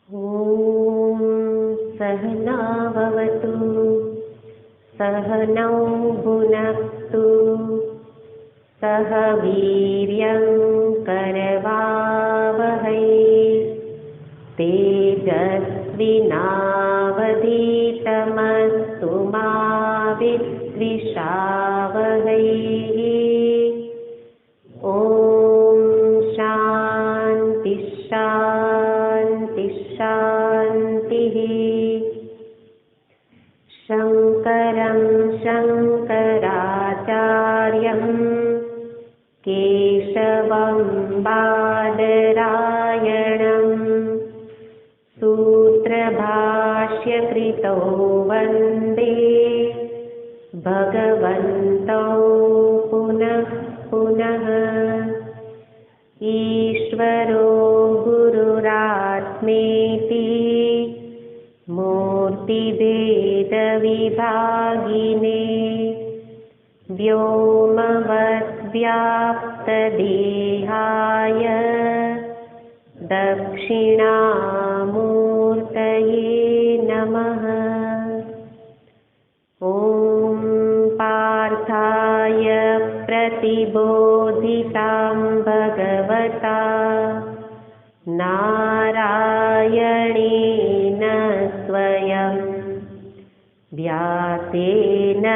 ॐ सहना भवतु सहनौ भुनक्तु सह वीर्यं करवावहै तेजस्विनावधीतमस्तु मा विद्विषावहै। ॐ शान्ति शान्ति शान्तिः। शङ्करं शङ्कराचार्यं केशवं बादरायणं सूत्रभाष्यकृतौ वन्दे भगवन्तौ पुनः पुनः। ईश्वरो गुरुरात्मेति मूर्तिभेदविभागिने व्योमवद्व्याप्तदेहाय दक्षिणामूर्तये नमः। ॐ पार्थाय प्रतिबोधितां भगवता नारायणेन स्वयं व्यासेन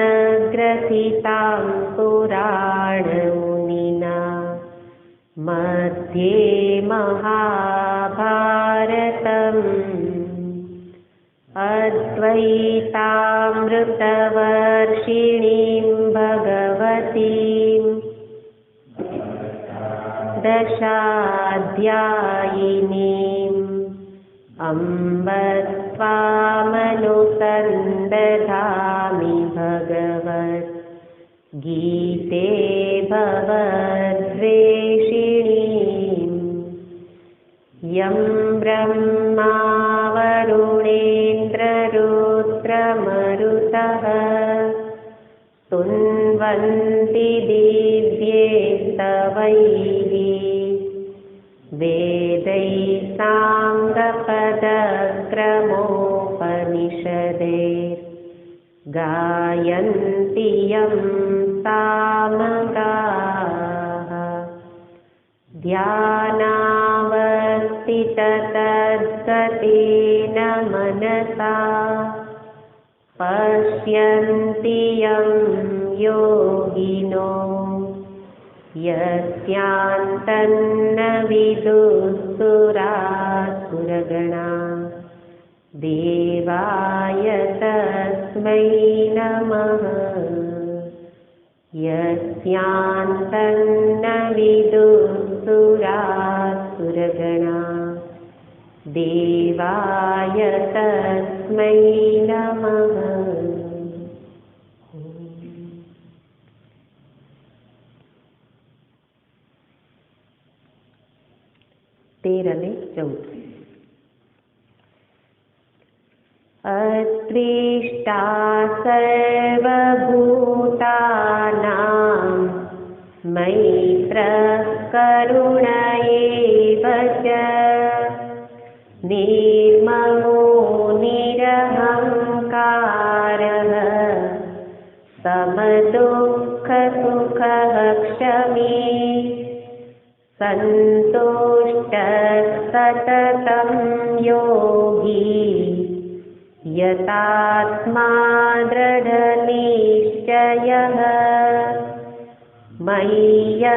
ग्रथितां पुराणमुनिना मध्ये महाभारतम् अद्वैतामृतवर्षिणीं भगवतीं दशाध्यायिनीम् अम्ब त्वामनुसन्दधामि भगवद्गीते भवद्वेषिणीम्। यं ब्रह्मा वरुणेन्द्ररुद्रमरुतः स्तुन्वन्ति दिव्यैस्तवैः वेदैः साङ्गपदक्रमोपनिषदैर्गायन्ति यं सामगाः। ध्यानावस्थिततद्गतेन मनसा पश्यन्ति यं योगिनो यस्यान्तन्न विदुःसुरासुरगणा देवाय तस्मै नमः। यस्यान्तन्न विदुःसुरासुरगणा देवाय तस्मै नमः। तेरह ने 14 अत्वेष्टा सर्वभूतानां मैत्रः करुण एव च निर्ममो निरहङ्कारः समदुःखसुखः क्षमी सन्तुष्टः सततं योगी यतात्मा दृढनिश्चयः मय्यर्पितमनो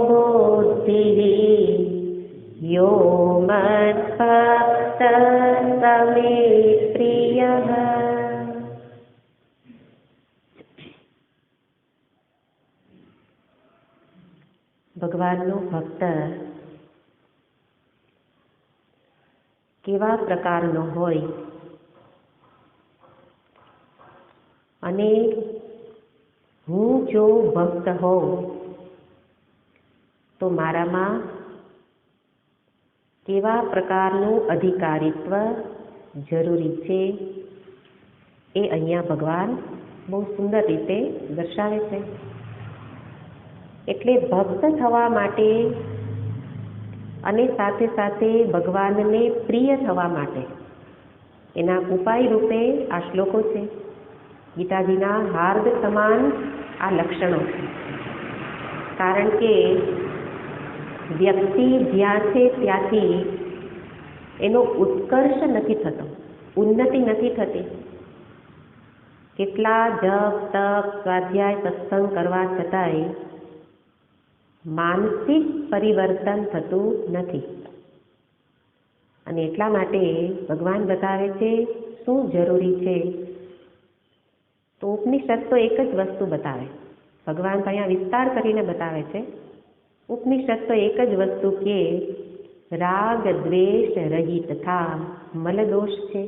बुद्धिः यो मद्भक्तः स मे प्रियः। ભગવાનનો ભક્ત કેવા પ્રકારનો હોય અને હું જો ભક્ત હોઉં તો મારામાં કેવા પ્રકારનું અધિકારીત્વ જરૂરી છે એ અહીંયા ભગવાન બહુ સુંદર રીતે દર્શાવે છે। એટલે ભક્ત થવા માટે અને સાથે સાથે ભગવાનને પ્રિય થવા માટે એના ઉપાય રૂપે આ શ્લોકો છે. ગીતાજીના હાર્દ સમાન આ લક્ષણો છે. કારણ કે વ્યક્તિ જ્યાં છે ત્યાંથી એનો ઉત્કર્ષ નથી થતો, ઉન્નતિ નથી થતી. કેટલા જપ તપ સ્વાધ્યાય સત્સંગ કરવા છતાંય માનસિક પરિવર્તન થતું નથી. અને એટલા માટે ભગવાન બતાવે છે શું જરૂરી છે. તો ઉપનિષદ તો એક જ વસ્તુ બતાવે. ભગવાન તો અહીંયા વિસ્તાર કરીને બતાવે છે. ઉપનિષદ તો એક જ વસ્તુ કે રાગ દ્વેષ રહિત થા. મલદોષ છે.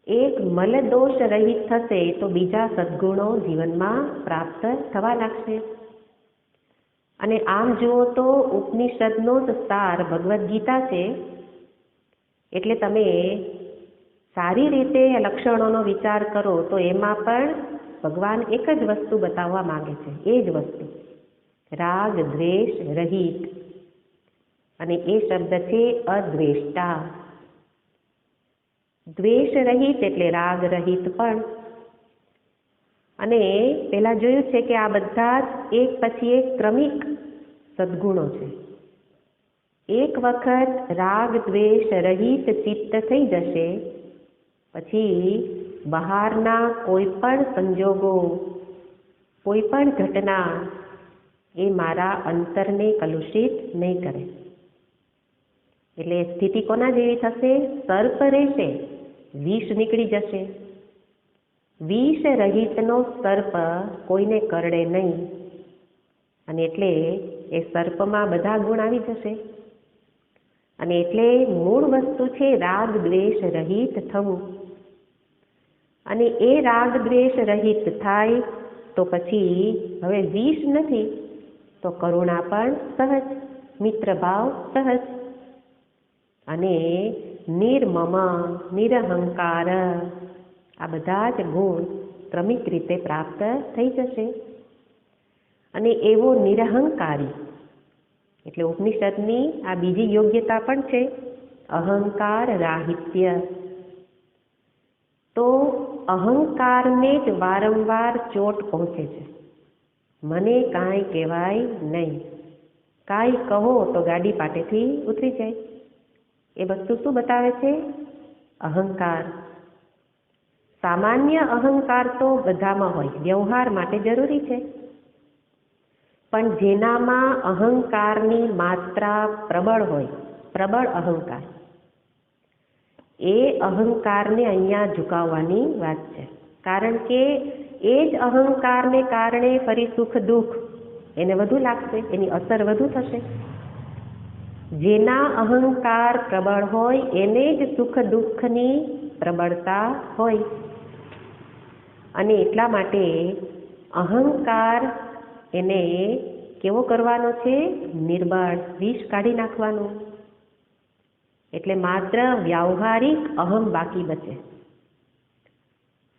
એક મલદોષ રહિત થશે તો બીજા સદ્ગુણો જીવનમાં પ્રાપ્ત થવા લાગશે. અને આમ જુઓ તો ઉપનિષદનો જ સાર ભગવદ્ ગીતા છે. એટલે તમે સારી રીતે લક્ષણોનો વિચાર કરો તો એમાં પણ ભગવાન એક જ વસ્તુ બતાવવા માંગે છે. એ જ વસ્તુ રાગ દ્વેષ રહિત. અને એ શબ્દ છે અદ્વેષ્ટા. દ્વેષ રહિત એટલે રાગ રહિત પણ. અને પહેલાં જોયું છે કે આ બધા જ એક પછી એક ક્રમિક સદ્ગુણો છે. એક વખત રાગ દ્વેષ રહિત ચિત્ત થઈ જશે પછી બહારના કોઈ પણ સંજોગો, કોઈ પણ ઘટના એ મારા અંતરને કલુષિત નહીં કરે. એટલે સ્થિતિ કોના જેવી થશે? સર્પ રહેશે, વિષ નીકળી જશે. વિષ રહિતનો સર્પ કોઈને કરડે નહીં. અને એટલે એ સર્પમાં બધા ગુણ આવી જશે. અને એટલે મૂળ વસ્તુ છે રાગ દ્વેષ રહિત થવું. અને એ રાગ દ્વેષ રહિત થાય તો પછી હવે વિષ નથી તો કરુણા પણ સહજ, મિત્રભાવ સહજ. અને નિર્મમ નિરહંકાર આ બધા જ ગુણ ક્રમિક રીતે પ્રાપ્ત થઈ જશે. અને એવો નિરહંકારી એટલે ઉપનિષદની આ બીજી યોગ્યતા પણ છે અહંકાર રાહિત્ય. તો અહંકારને જ વારંવાર ચોટ પહોંચે છે. મને કાંઈ કહેવાય નહીં, કાંઈ કહો તો ગાડી પાટેથી ઉતરી જાય. એ વસ્તુ શું બતાવે છે? અહંકાર. સામાન્ય અહંકાર તો બધામાં હોય, વ્યવહાર માટે જરૂરી છે. પણ જેનામાં અહંકારની માત્રા પ્રબળ હોય, પ્રબળ અહંકાર, એ અહંકારને અહીંયા ઝુકાવવાની વાત છે. કારણ કે એ જ અહંકારને કારણે ફરી સુખ દુઃખ એને વધુ લાગશે, એની અસર વધુ થશે. જેના અહંકાર પ્રબળ હોય એને જ સુખ દુઃખની પ્રબળતા હોય. અને એટલા માટે અહંકાર એને કેવો કરવાનો છે? નિર્બળ, વિષ કાઢી નાખવાનો. એટલે માત્ર વ્યાવહારિક અહમ બાકી બચે.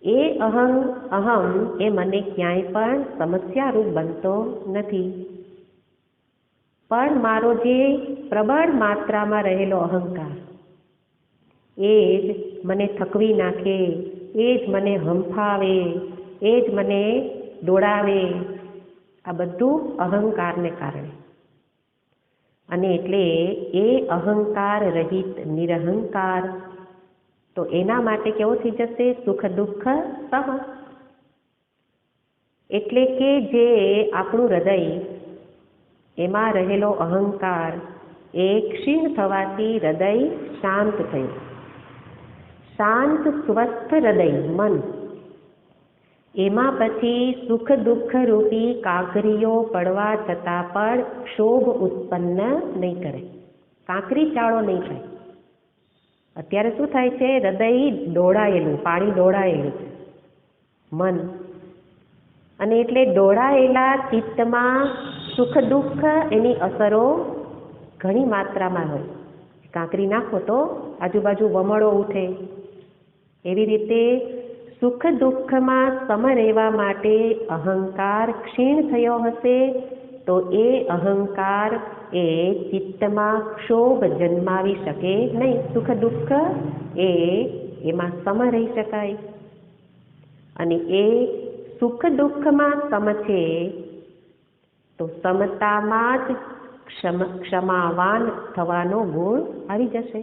એ અહમ એ મને ક્યાંય પણ સમસ્યારૂપ બનતો નથી. પણ મારો જે પ્રબળ માત્રામાં રહેલો અહંકાર એ જ મને થકવી નાખે, એ જ મને હંફાવે, એ જ મને દોડાવે. આ બધું અહંકારને કારણે. અને એટલે એ અહંકાર રહિત નિરહંકાર તો એના માટે કેવો થઈ જશે? સુખ દુઃખ સમ. એટલે કે જે આપણું હૃદય એમાં રહેલો અહંકાર એ ક્ષીણ થવાથી હૃદય શાંત થયું. શાંત સ્વસ્થ હૃદય મન એમાં પછી સુખ દુઃખ રૂપી કાંકરીઓ પડવા છતાં પણ ક્ષોભ ઉત્પન્ન નહીં કરે, કાંકરી ચાળો નહીં થાય. અત્યારે શું થાય છે? હૃદય દોડાયેલું, પાણી દોડાયેલું છે મન. અને એટલે દોડાયેલા ચિત્તમાં સુખ દુઃખ એની અસરો ઘણી માત્રામાં હોય. કાંકરી નાખો તો આજુબાજુ વમળો ઉઠે. એવી રીતે સુખ દુઃખમાં સમ રહેવા માટે અહંકાર ક્ષીણ થયો હશે તો એ અહંકાર એ ચિત્તમાં ક્ષોભ જન્માવી શકે નહીં. સુખ દુઃખ એમાં સમ રહી શકાય. અને એ સુખ દુઃખમાં સમ છે તો સમતામાં જ ક્ષમાવાન થવાનો ગુણ આવી જશે.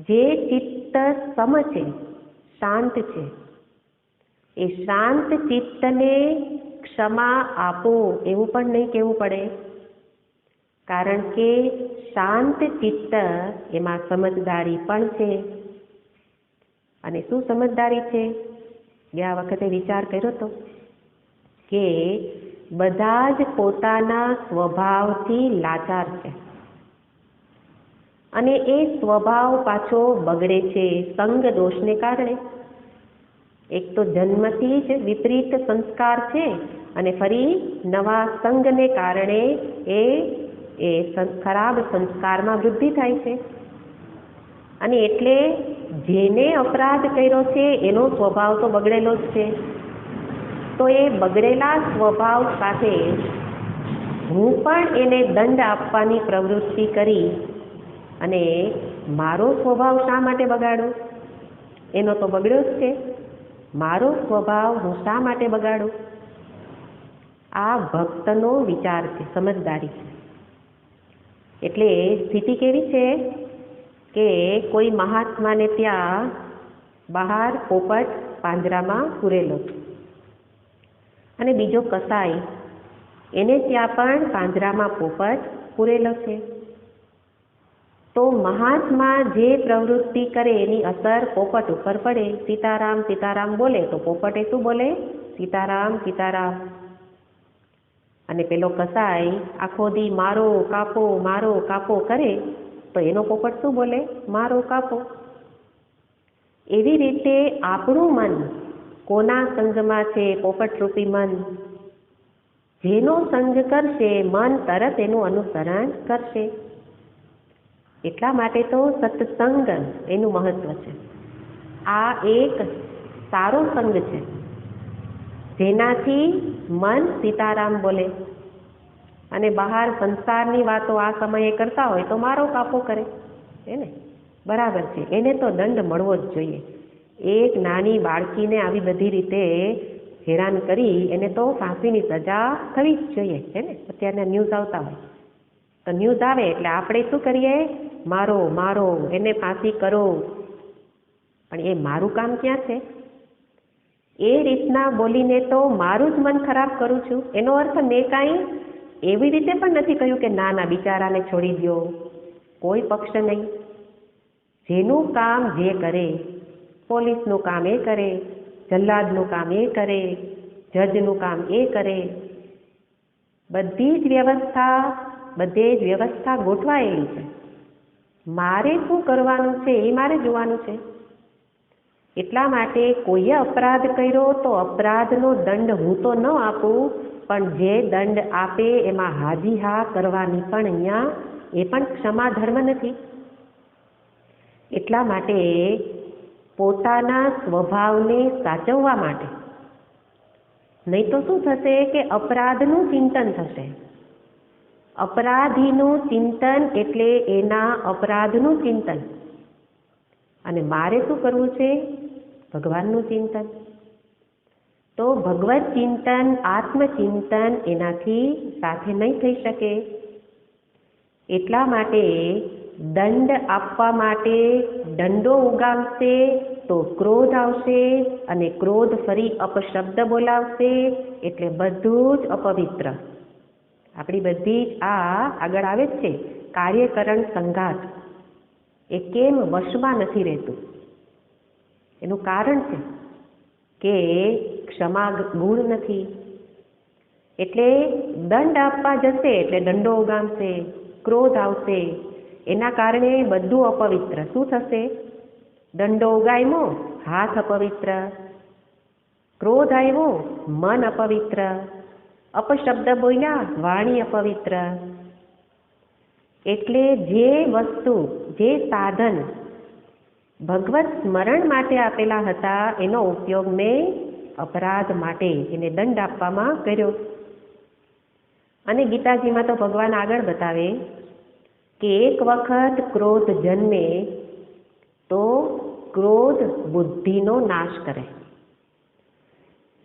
જે ચિત્ત સમ છે, શાંત છે, એ શાંત ચિત્તને ક્ષમા આપો એવું પણ નહીં કહેવું પડે, કારણ કે શાંત ચિત્ત એમાં સમજદારી પણ છે. અને શું સમજદારી છે? ગયા વખતે વિચાર કર્યો હતો કે બધા જ પોતાના સ્વભાવથી લાચાર છે અને એ સ્વભાવ પાછો બગડે છે સંગ દોષને કારણે. એક તો જન્મથી જ વિપરીત સંસ્કાર છે અને ફરી નવા સંગને કારણે એ ખરાબ સંસ્કારમાં વૃદ્ધિ થાય છે. અને એટલે જેને અપરાધ કર્યો છે એનો સ્વભાવ તો બગડેલો જ છે. તો એ બગડેલા સ્વભાવ સાથે હું પણ એને દંડ આપવાની પ્રવૃત્તિ કરી અને મારો સ્વભાવ શા માટે બગાડું? એનો તો બગડ્યો જ છે. મારો સ્વભાવ હું શા માટે બગાડું? આ ભક્તનો વિચાર છે, સમજદારી છે. એટલે સ્થિતિ કેવી છે કે કોઈ મહાત્માને ત્યાં બહાર પોપટ પાંજરામાં પૂરેલો છે અને બીજો કસાઈ એને ત્યાં પણ પાંજરામાં પોપટ પૂરેલો છે. તો મહાત્મા જે પ્રવૃત્તિ કરે એની અસર પોપટ ઉપર પડે. સીતારામ સીતારામ બોલે તો પોપટે શું બોલે? સીતારામ સીતારામ. અને પેલો કસાઈ આખો દી મારો કાપો કરે તો એનો પોપટ શું બોલે? મારો કાપો. એવી રીતે આપણું મન કોના સંગમાં છે? પોપટરૂપી મન. જેનો સંગ કરશે મન તરત એનું અનુસરણ કરશે. એટલા માટે તો સત્સંગ એનું મહત્વ છે. આ એક સારો સંગ છે જેનાથી મન સીતારામ બોલે અને બહાર સંસારની વાતો આ સમયે કરતા હોય તો મારો કાપો કરે. એને બરાબર છે, એને તો દંડ મળવો જ જોઈએ. એક નાની બાળકીને આવી બધી રીતે હેરાન કરી એને તો ફાંસીની સજા થવી જ જોઈએ. હે ને? અત્યારના ન્યૂઝ આવતા હોય તો ન્યૂઝ આવે એટલે આપણે શું કરીએ? મારો એને ફાંસી કરો. પણ એ મારું કામ ક્યાં છે? એ રીતના બોલીને તો મારું જ મન ખરાબ કરું છું. એનો અર્થ મેં કાંઈ એવી રીતે પણ નથી કહ્યું કે ના બિચારાને છોડી દો. કોઈ પક્ષ નહીં. જેનું કામ જે કરે, પોલીસનું કામ એ કરે, જલ્લાદનું કામ એ કરે, જજનું કામ એ કરે, બધી જ વ્યવસ્થા ગોઠવાયેલી છે. મારે શું કરવાનું છે એ મારે જોવાનું છે. એટલા માટે કોઈએ અપરાધ કર્યો તો અપરાધનો દંડ હું તો ન આપું, પણ જે દંડ આપે એમાં હાજી હા કરવાની પણ અહીંયા એ પણ ક્ષમા ધર્મ નથી. એટલા માટે પોતાના સ્વભાવને સાચવવા માટે, નહીં તો શું થશે કે અપરાધનું ચિંતન થશે. અપરાધીનું ચિંતન એટલે એના અપરાધનું ચિંતન. અને મારે શું કરવું છે? ભગવાનનું ચિંતન. તો ભગવત ચિંતન, આત્મચિંતન એનાથી સાથે નહીં થઈ શકે. એટલા માટે દંડ આપવા માટે દંડો ઉગામશે તો ક્રોધ આવશે અને ક્રોધ ફરી અપશબ્દ બોલાવશે એટલે બધું જ અપવિત્ર. આપણી બધી જ આગળ આવે છે કાર્યકરણ સંઘાત. એ કેમ વશમાં નથી રહેતું? એનું કારણ છે કે ક્ષમા ગુણ નથી. એટલે દંડ આપવા જશે એટલે દંડો ઉગામશે, ક્રોધ આવશે, એના કારણે બધું અપવિત્ર. શું થશે? દંડો ઉગામ્યો, હાથ અપવિત્ર. ક્રોધ આવ્યો, મન અપવિત્ર. અપશબ્દ બોલ્યા, વાણી અપવિત્ર. એટલે જે વસ્તુ, જે સાધન ભગવત સ્મરણ માટે આપેલા હતા એનો ઉપયોગ મેં અપરાધ માટે એને દંડ આપવામાં કર્યો. અને ગીતાજીમાં તો ભગવાન આગળ બતાવે કે એક વખત ક્રોધ જન્મે તો ક્રોધ બુદ્ધિનો નાશ કરે.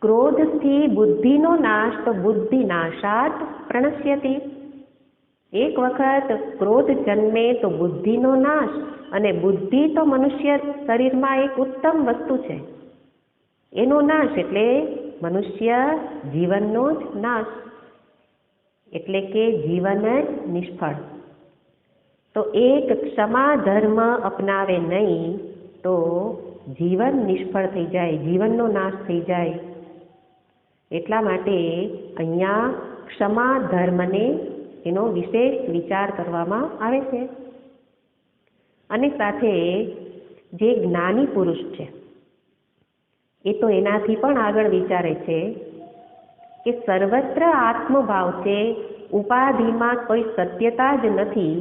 ક્રોધથી બુદ્ધિનો નાશ તો બુદ્ધિ નાશાત પ્રણશ્યતિ. એક વખત ક્રોધ જન્મે તો બુદ્ધિનો નાશ, અને બુદ્ધિ તો મનુષ્ય શરીરમાં એક ઉત્તમ વસ્તુ છે, એનો નાશ એટલે મનુષ્ય જીવનનો જ નાશ, એટલે કે જીવન જ નિષ્ફળ. તો એક ક્ષમા ધર્મ અપનાવે નહીં તો જીવન નિષ્ફળ થઈ જાય, જીવનનો નાશ થઈ જાય. એટલા માટે અહીંયા ક્ષમા ધર્મને એનો વિશેષ વિચાર કરવામાં આવે છે. અને સાથે જે જ્ઞાની પુરુષ છે એ તો એનાથી પણ આગળ વિચારે છે કે સર્વત્ર આત્મભાવ છે, ઉપાધિમાં કોઈ સત્યતા જ નથી.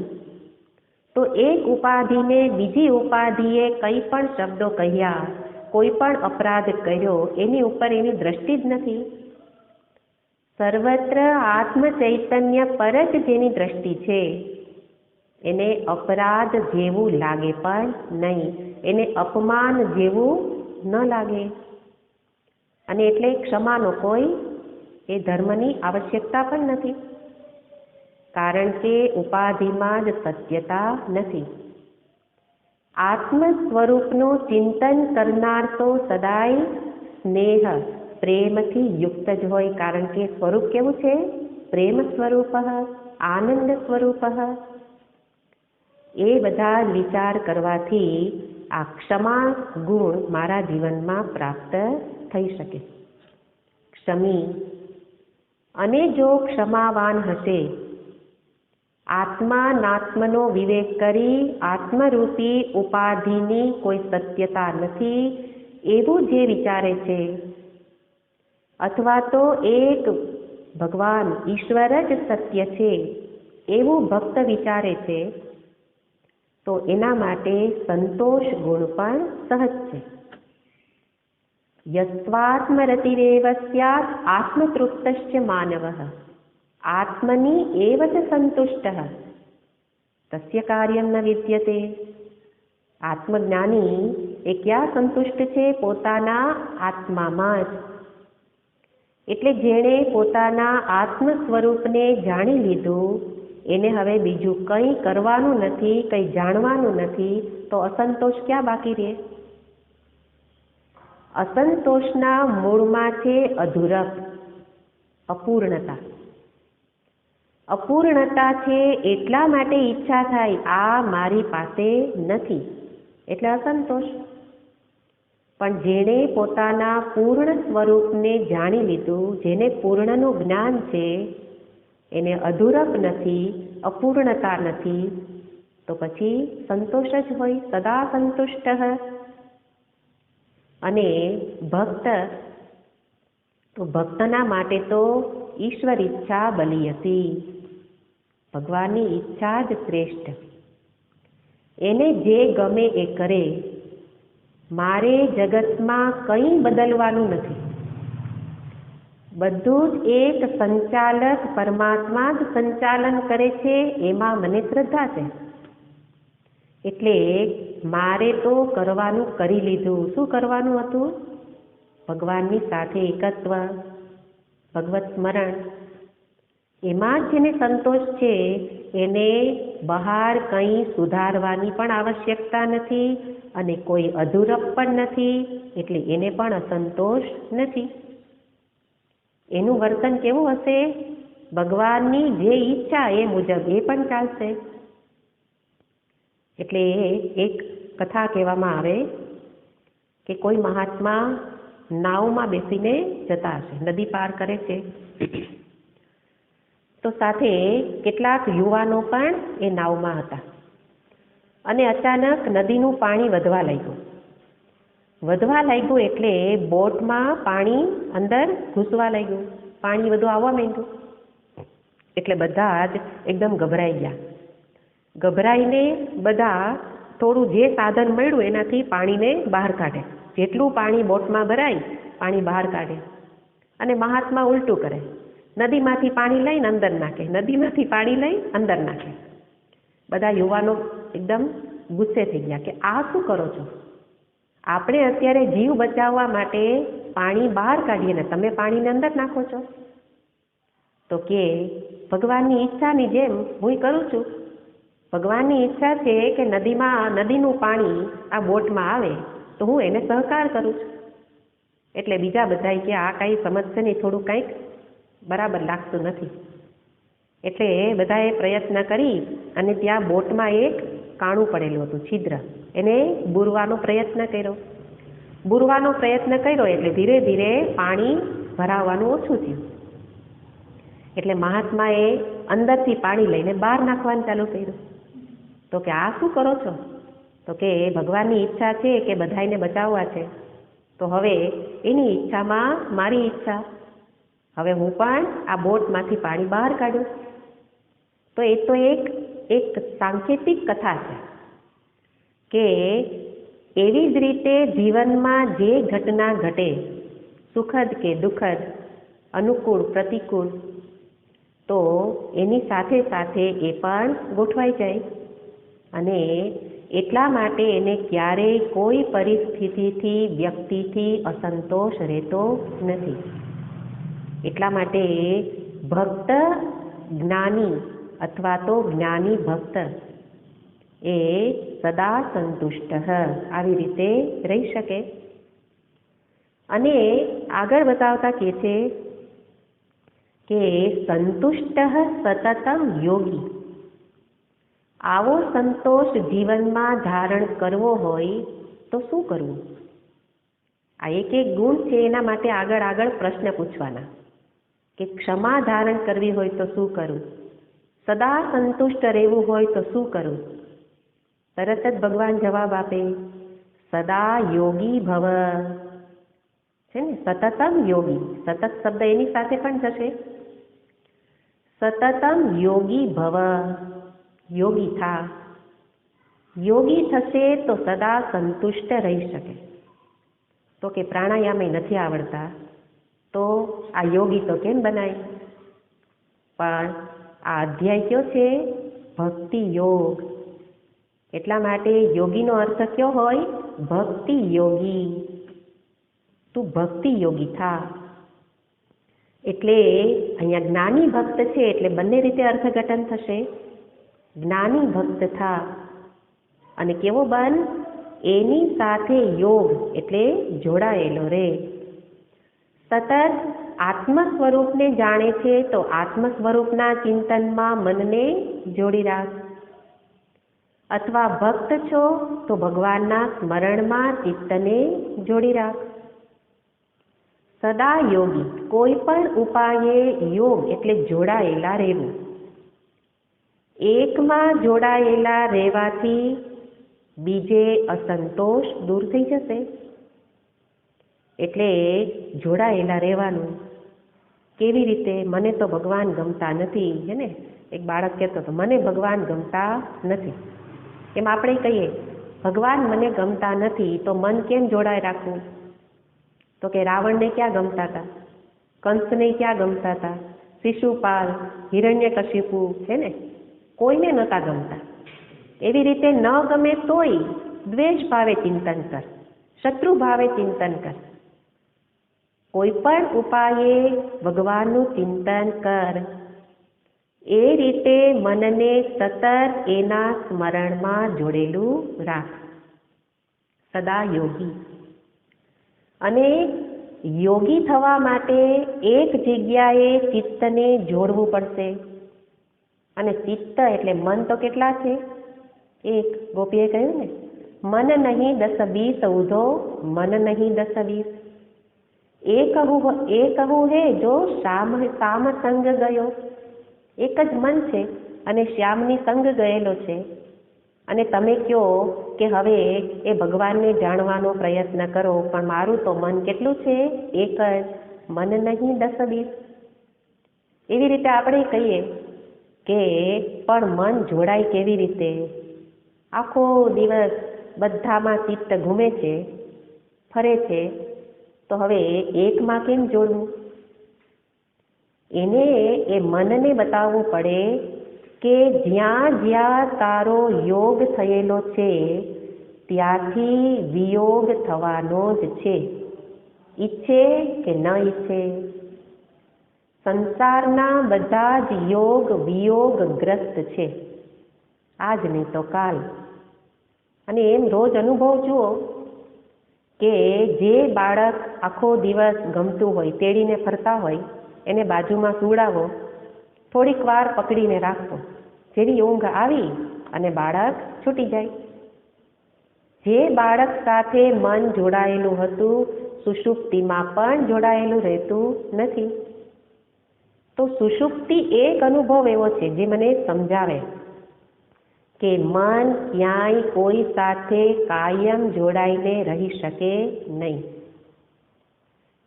તો એક ઉપાધિને બીજી ઉપાધિએ કંઈ પણ શબ્દો કહ્યા, કોઈ પણ અપરાધ કર્યો, એની ઉપર એની દ્રષ્ટિ જ નથી. સર્વત્ર આત્મ ચૈતન્ય પર જ જેની દ્રષ્ટિ છે એને અપરાધ જેવું લાગે પણ નહીં, એને અપમાન જેવું ન લાગે. અને એટલે ક્ષમાનો કોઈ એ ધર્મની આવશ્યકતા પણ નથી, કારણ કે ઉપાધિમાં જ સત્યતા નથી. આત્મ સ્વરૂપનું ચિંતન કરનાર તો સદાય સ્નેહ પ્રેમથી યુક્ત જ હોય, કારણ કે સ્વરૂપ કેવું છે? પ્રેમ સ્વરૂપ, આનંદ સ્વરૂપ. એ બધા વિચાર કરવાથી આ ક્ષમા ગુણ મારા જીવનમાં પ્રાપ્ત થઈ શકે. ક્ષમી અને જો ક્ષમાવાન હશે, આત્માનાત્મનો વિવેક કરી આત્મરૂપી ઉપાધિની કોઈ સત્યતા નથી એવું જે વિચારે છે, અથવા તો એક ભગવાન ઈશ્વર જ સત્ય છે એવું ભક્ત વિચારે છે, તો એના માટે સંતોષ ગુણ પણ સહજ છે. યસ્વાત્મરતિરેવ સ્યાત્ આત્મતૃપ્તશ્ચ માનવઃ આત્મની એવ ચ સંતુષ્ટઃ તસ્ય કાર્યમ ન વિદ્યતે. આત્મજ્ઞાની એ ક્યાં સંતુષ્ટ છે? પોતાના આત્મામાં જ. એટલે જેણે પોતાના આત્મ સ્વરૂપને જાણી લીધું, એને હવે બીજું કંઈ કરવાનું નથી, કંઈ જાણવાનું નથી, તો અસંતોષ ક્યાં બાકી રહે? અસંતોષના મૂળમાં છે અધૂરપ, અપૂર્ણતા. અપૂર્ણતા છે એટલા માટે ઈચ્છા થાય આ મારી પાસે નથી, એટલે અસંતોષ. પણ જેણે પોતાના પૂર્ણ સ્વરૂપને જાણી લીધું, જેને પૂર્ણનું જ્ઞાન છે, એને અધૂરપ નથી, અપૂર્ણતા નથી, તો પછી સંતોષ જ હોય, સદા સંતુષ્ટ. અને ભક્ત, તો ભક્તના માટે તો ઈશ્વર ઈચ્છા બલિયતી, ભગવાનની ઈચ્છા જ શ્રેષ્ઠ. એને જે ગમે એ કરે, મારે જગતમાં કંઈ બદલવાનું નથી. બધું જ એક સંચાલક પરમાત્મા જ સંચાલન કરે છે, એમાં મને શ્રદ્ધા છે. એટલે મારે તો કરવાનું કરી લીધું. શું કરવાનું હતું? ભગવાનની સાથે એકત્વ, ભગવત સ્મરણ. એમાં જ જેને સંતોષ છે, એને બહાર કંઈ સુધારવાની પણ આવશ્યકતા નથી, અને કોઈ અધૂરપ પણ નથી, એટલે એને પણ અસંતોષ નથી. એનું વર્તન કેવું હશે? ભગવાનની જે ઈચ્છા એ મુજબ એ પણ ચાલશે. એટલે એક કથા કહેવામાં આવે કે કોઈ મહાત્મા નાવમાં બેસીને જતા હશે, નદી પાર કરે છે, તો સાથે કેટલાક યુવાનો પણ એ નાવમાં હતા. અને અચાનક નદીનું પાણી વધવા લાગ્યું એટલે બોટમાં પાણી અંદર ઘૂસવા લાગ્યું, પાણી બધું આવવા માંડ્યું. એટલે બધા જ એકદમ ગભરાઈ ગયા. ગભરાઈને બધા થોડું જે સાધન મળ્યું એનાથી પાણીને બહાર કાઢે, જેટલું પાણી બોટમાં ભરાય પાણી બહાર કાઢે. અને મહાત્મા ઉલટું કરે, નદીમાંથી પાણી લઈને અંદર નાખે, નદીમાંથી પાણી લઈ અંદર નાખે. બધા યુવાનો એકદમ ગુસ્સે થઈ ગયા કે આ શું કરો છો? આપણે અત્યારે જીવ બચાવવા માટે પાણી બહાર કાઢીએ ને તમે પાણીને અંદર નાખો છો. તો કે ભગવાનની ઈચ્છાની જેમ હું કરું છું. ભગવાનની ઈચ્છા છે કે નદીનું પાણી આ બોટમાં આવે તો હું એને સહકાર કરું છું. એટલે બીજા બધાય કે આ કાંઈ સમજશે નહીં, થોડું કંઈક બરાબર લાગતું નથી. એટલે બધાએ પ્રયત્ન કરી અને ત્યાં બોટમાં એક કાણું પડેલું હતું, છિદ્ર, એને બૂરવાનો પ્રયત્ન કર્યો. બૂરવાનો પ્રયત્ન કર્યો એટલે ધીરે ધીરે પાણી ભરાવાનું ઓછું થયું. એટલે મહાત્માએ અંદરથી પાણી લઈને બહાર નાખવાનું ચાલુ કર્યું. તો કે આ શું કરો છો? તો કે ભગવાનની ઈચ્છા છે કે બધાને બચાવવા છે, તો હવે એની ઈચ્છામાં મારી ઈચ્છા, હવે હું પણ આ બોટમાંથી પાણી બહાર કાઢું. તો એ તો એક સાંકેતિક કથા છે કે એવી જ રીતે જીવનમાં જે ઘટના ઘટે, સુખદ કે દુઃખદ, અનુકૂળ પ્રતિકૂળ, તો એની સાથે સાથે એ પણ ગોઠવાઈ જાય. અને એટલા માટે એને ક્યારેય કોઈ પરિસ્થિતિથી, વ્યક્તિથી અસંતોષ રહેતો નથી. એટલા માટે ભક્ત જ્ઞાની અથવા તો જ્ઞાની ભક્ત એ સદા સંતુષ્ટ આવી રીતે રહી શકે. અને આગળ બતાવતા કહે છે કે સંતુષ્ટ સતતમ યોગી. આવો સંતોષ જીવનમાં ધારણ કરવો હોય તો શું કરવું? આ એક ગુણ છે, એના માટે આગળ પ્રશ્ન પૂછવાના કે ક્ષમા ધારણ કરવી હોય તો શું કરવું, સદા સંતુષ્ટ રહેવું હોય તો શું કરવું? તરત જ ભગવાન જવાબ આપે, સદા યોગી ભવ. છે ને, સતતમ યોગી, સતત શબ્દ એની સાથે પણ થશે. સતતમ યોગી ભવ, યોગી થા. યોગી થશે તો સદા સંતુષ્ટ રહી શકે. તો કે પ્રાણાયામ નથી આવડતા તો આ યોગી તો કેમ બનાય? પણ આ અધ્યાય કયો છે? ભક્તિ યોગ. એટલા માટે યોગીનો અર્થ કયો હોય? ભક્તિ યોગી. તું ભક્તિ યોગી થા. એટલે અહીંયા જ્ઞાની ભક્ત છે એટલે બંને રીતે અર્થઘટન થશે. જ્ઞાની ભક્ત થા. અને કેવો બન? એની સાથે યોગ એટલે જોડાયેલો રે. સતત આત્મ સ્વરૂપને જાણે છે તો આત્મ સ્વરૂપના ચિંતનમાં મનને જોડી રાખ. અથવા ભક્ત છો તો ભગવાનના સ્મરણમાં ચિત્તને જોડી રાખ. સદા યોગી, કોઈ પણ ઉપાયે યોગ એટલે જોડાયેલા રહેવું. એકમાં જોડાયેલા રહેવાથી બીજે અસંતોષ દૂર થઈ જશે. એટલે જોડાયેલા રહેવાનું. કેવી રીતે? મને તો ભગવાન ગમતા નથી, હે ને? એક બાળક કહેતો હતો, મને ભગવાન ગમતા નથી. એમ આપણે કહીએ ભગવાન મને ગમતા નથી, તો મન કેમ જોડાય રાખવું? તો કે રાવણને ક્યાં ગમતા હતા? કંસને ક્યાં ગમતા હતા? શિશુપાલ, હિરણ્યકશિપુ, છે ને, કોઈને નહોતા ગમતા. એવી રીતે ન ગમે તોય દ્વેષ ભાવે ચિંતન કર, શત્રુ ભાવે ચિંતન કર. કોઈ પણ ઉપાયે ભગવાનનું ચિંતન કર. એ રીતે મનને સતત એના સ્મરણમાં જોડેલું રાખ. સદા યોગી. અને યોગી થવા માટે એક જગ્યાએ ચિત્તને જોડવું પડશે. અને ચિત્ત એટલે મન તો કેટલા છે? એક. ગોપીએ કહ્યું ને, મન નહીં 10-20 ઉધો, મન નહીં 10-20. એ કહું હે જો શ્યામ સંગ ગયો. એક જ મન છે અને શ્યામની સંગ ગયેલો છે. અને તમે કહો કે હવે એ ભગવાનને જાણવાનો પ્રયત્ન કરો, પણ મારું તો મન કેટલું છે? એક જ. મન નહીં 10-20. એવી રીતે આપણે કહીએ કે પણ મન જોડાય કેવી રીતે? આખો દિવસ બધામાં ચિત્ત ઘૂમે છે, ફરે છે, તો હવે એકમાં કેમ જોડવું? એને એ મનને બતાવવું પડે કે જ્યાં જ્યાં તારો યોગ થયેલો છે ત્યાંથી વિયોગ થવાનો જ છે, ઈચ્છે કે ન ઈચ્છે. સંસારના બધા જ યોગ વિયોગગ્રસ્ત છે, આજ નહીં તો કાલ. અને એમ રોજ અનુભવ જુઓ કે જે બાળક આખો દિવસ ગમતું હોય, તેડીને ફરતા હોય, એને બાજુમાં સુવડાવો, થોડીક વાર પકડીને રાખો, જેવી ઊંઘ આવી અને બાળક છૂટી જાય. જે બાળક સાથે મન જોડાયેલું હતું સુષુપ્તિમાં પણ જોડાયેલું રહેતું નથી. તો સુષુપ્તિ એક અનુભવ એવો છે જે મને સમજાવે કે મન ક્યાંય કોઈ સાથે કાયમ જોડાઈને રહી શકે નહીં.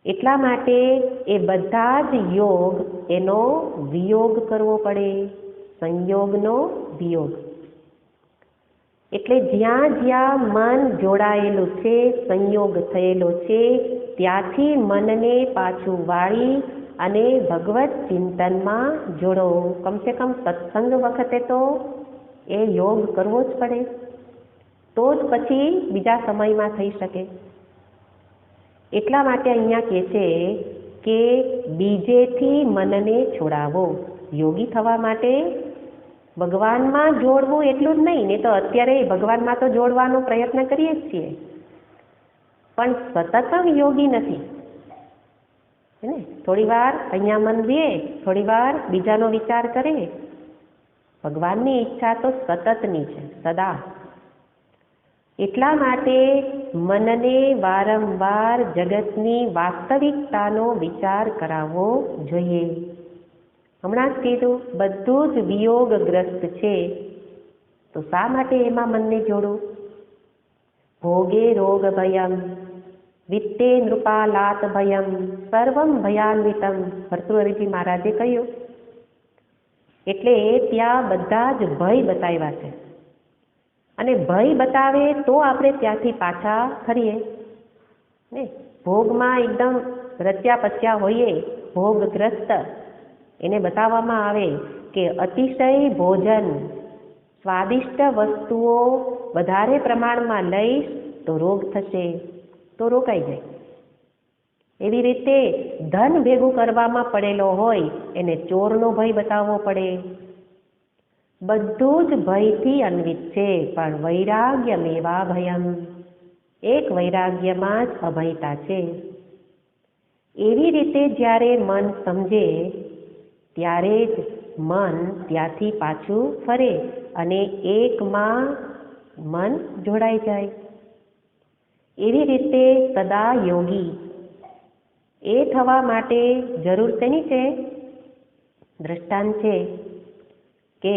એટલા માટે એ બધા જ યોગ એનો વિયોગ કરવો પડે, સંયોગનો વિયોગ. એટલે જ્યાં જ્યાં મન જોડાયેલું છે, સંયોગ થયેલો છે, ત્યાંથી મનને પાછું વાળી અને ભગવત ચિંતનમાં જોડો. કમસે કમ સત્સંગ વખતે તો એ યોગ કરવો જ પડે, તો જ પછી બીજા સમયમાં થઈ શકે. એટલા માટે અહીંયા કહે છે કે બીજેથી મનને છોડાવો. યોગી થવા માટે ભગવાનમાં જોડવું એટલું જ નહીં, ને તો અત્યારે ભગવાનમાં તો જોડવાનો પ્રયત્ન કરીએ જ છીએ, પણ સતત યોગી નથી. ને થોડી વાર અહીંયા મન દે, થોડી વાર બીજાનો વિચાર કરે. ભગવાનની ઈચ્છા તો સતતની છે, સદા. એટલા માટે મનને વારંવાર જગતની વાસ્તવિકતાનો વિચાર કરાવવો જોઈએ. હમણાં જ કીધું, બધું જ વિયોગગ્રસ્ત છે, તો શા માટે એમાં મનને જોડું? ભોગે રોગ ભયમ વિત્તે નૃપાલાત ભયમ સર્વમ ભયાન્વિતમ, ભર્તૃહરિજી મહારાજે કહ્યું. એટલે ત્યાં બધા જ ભય બતાવ્યા છે, અને ભય બતાવે તો આપણે ત્યાંથી પાછા ફરીએ ને. ભોગમાં એકદમ રચ્યા પચ્યા હોઈએ, ભોગગ્રસ્ત, એને બતાવવામાં આવે કે અતિશય ભોજન, સ્વાદિષ્ટ વસ્તુઓ વધારે પ્રમાણમાં લઈશ તો રોગ થશે, તો રોકાઈ જાય. એવી રીતે ધન ભેગું કરવામાં પડેલો હોય એને ચોરનો ભય બતાવવો પડે. બધું જ ભયથી અન્વિત છે, પણ વૈરાગ્ય મેવા ભયમ, એક વૈરાગ્યમાં જ અભયતા છે. એવી રીતે જ્યારે મન સમજે ત્યારે જ મન ત્યાંથી પાછું ફરે અને એકમાં મન જોડાઈ જાય. એવી રીતે સદા યોગી એ થવા માટે જરૂર તેની છે? દ્રષ્ટાંત છે કે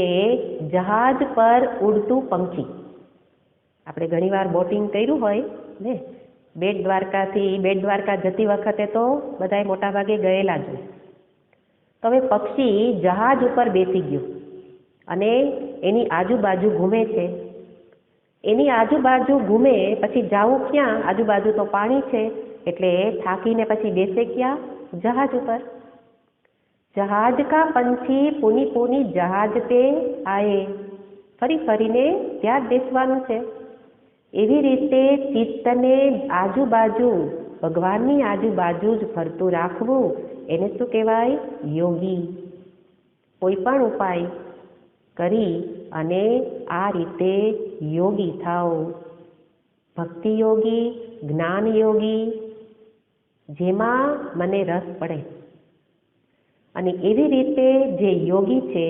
જહાજ પર ઉડતું પંખી. આપણે ઘણીવાર બોટિંગ કર્યું હોય ને, બેટ દ્વારકા જતી વખતે તો બધાય મોટા ભાગે ગયેલા જ હોય. તો હવે પક્ષી જહાજ ઉપર બેસી ગયું અને એની આજુબાજુ ઘૂમે છે. એની આજુબાજુ ઘૂમે પછી જાવું ક્યાં? આજુબાજુ તો પાણી છે, એટલે થાકીને પછી બેસે ક્યાં? જહાજ ઉપર. જહાજ કા પંછી પૂની પૂની જહાજ પે આયે, ફરી ફરીને ત્યાં જ બેસવાનું છે. એવી રીતે ચિત્તને આજુબાજુ, ભગવાનની આજુબાજુ જ ફરતું રાખવું, એને શું કહેવાય? યોગી. કોઈ પણ ઉપાય કરી અને આ રીતે યોગી થાઓ. ભક્તિ યોગી, જ્ઞાન યોગી, જેમાં મને રસ પડે. અને એવી રીતે જે યોગી છે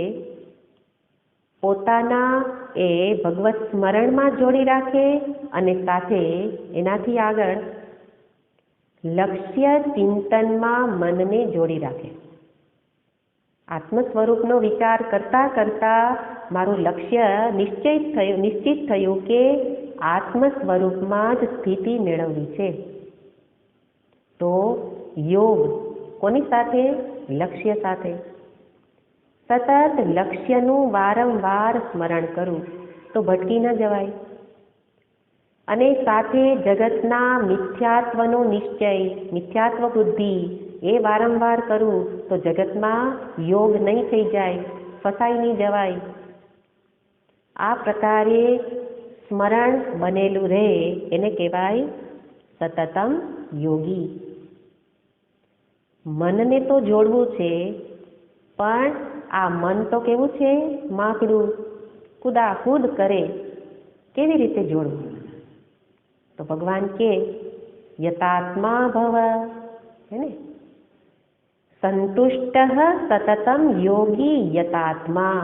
પોતાના એ ભગવત સ્મરણમાં જોડી રાખે અને સાથે એનાથી આગળ લક્ષ્ય ચિંતનમાં મનને જોડી રાખે. આત્મ સ્વરૂપનો વિચાર કરતા કરતા મારું લક્ષ્ય નિશ્ચિત થયું કે આત્મ સ્વરૂપમાં જ સ્થિતિ મેળવવી છે. તો યોગ કોની સાથે? લક્ષ્ય સાથે. સતત લક્ષ્યનું વારંવાર સ્મરણ કરું તો ભટકી ન જવાય. અને સાથે જગતના મિથ્યાત્વનો નિશ્ચય, મિથ્યાત્વ બુદ્ધિ એ વારંવાર કરવું તો જગતમાં યોગ નહીં થઈ જાય, ફસાઈ નહીં જવાય. આ પ્રકારે સ્મરણ બનેલું રહે એને કહેવાય સતતમ યોગી. મનને તો જોડવું છે, પણ આ મન તો કેવું છે, માંકડું, કુદાકૂદ કરે. કેવી રીતે જોડવું? તો ભગવાન કે યતાત્મા ભવ, હે ને, સંતુષ્ટ સતતમ યોગી યતાત્મા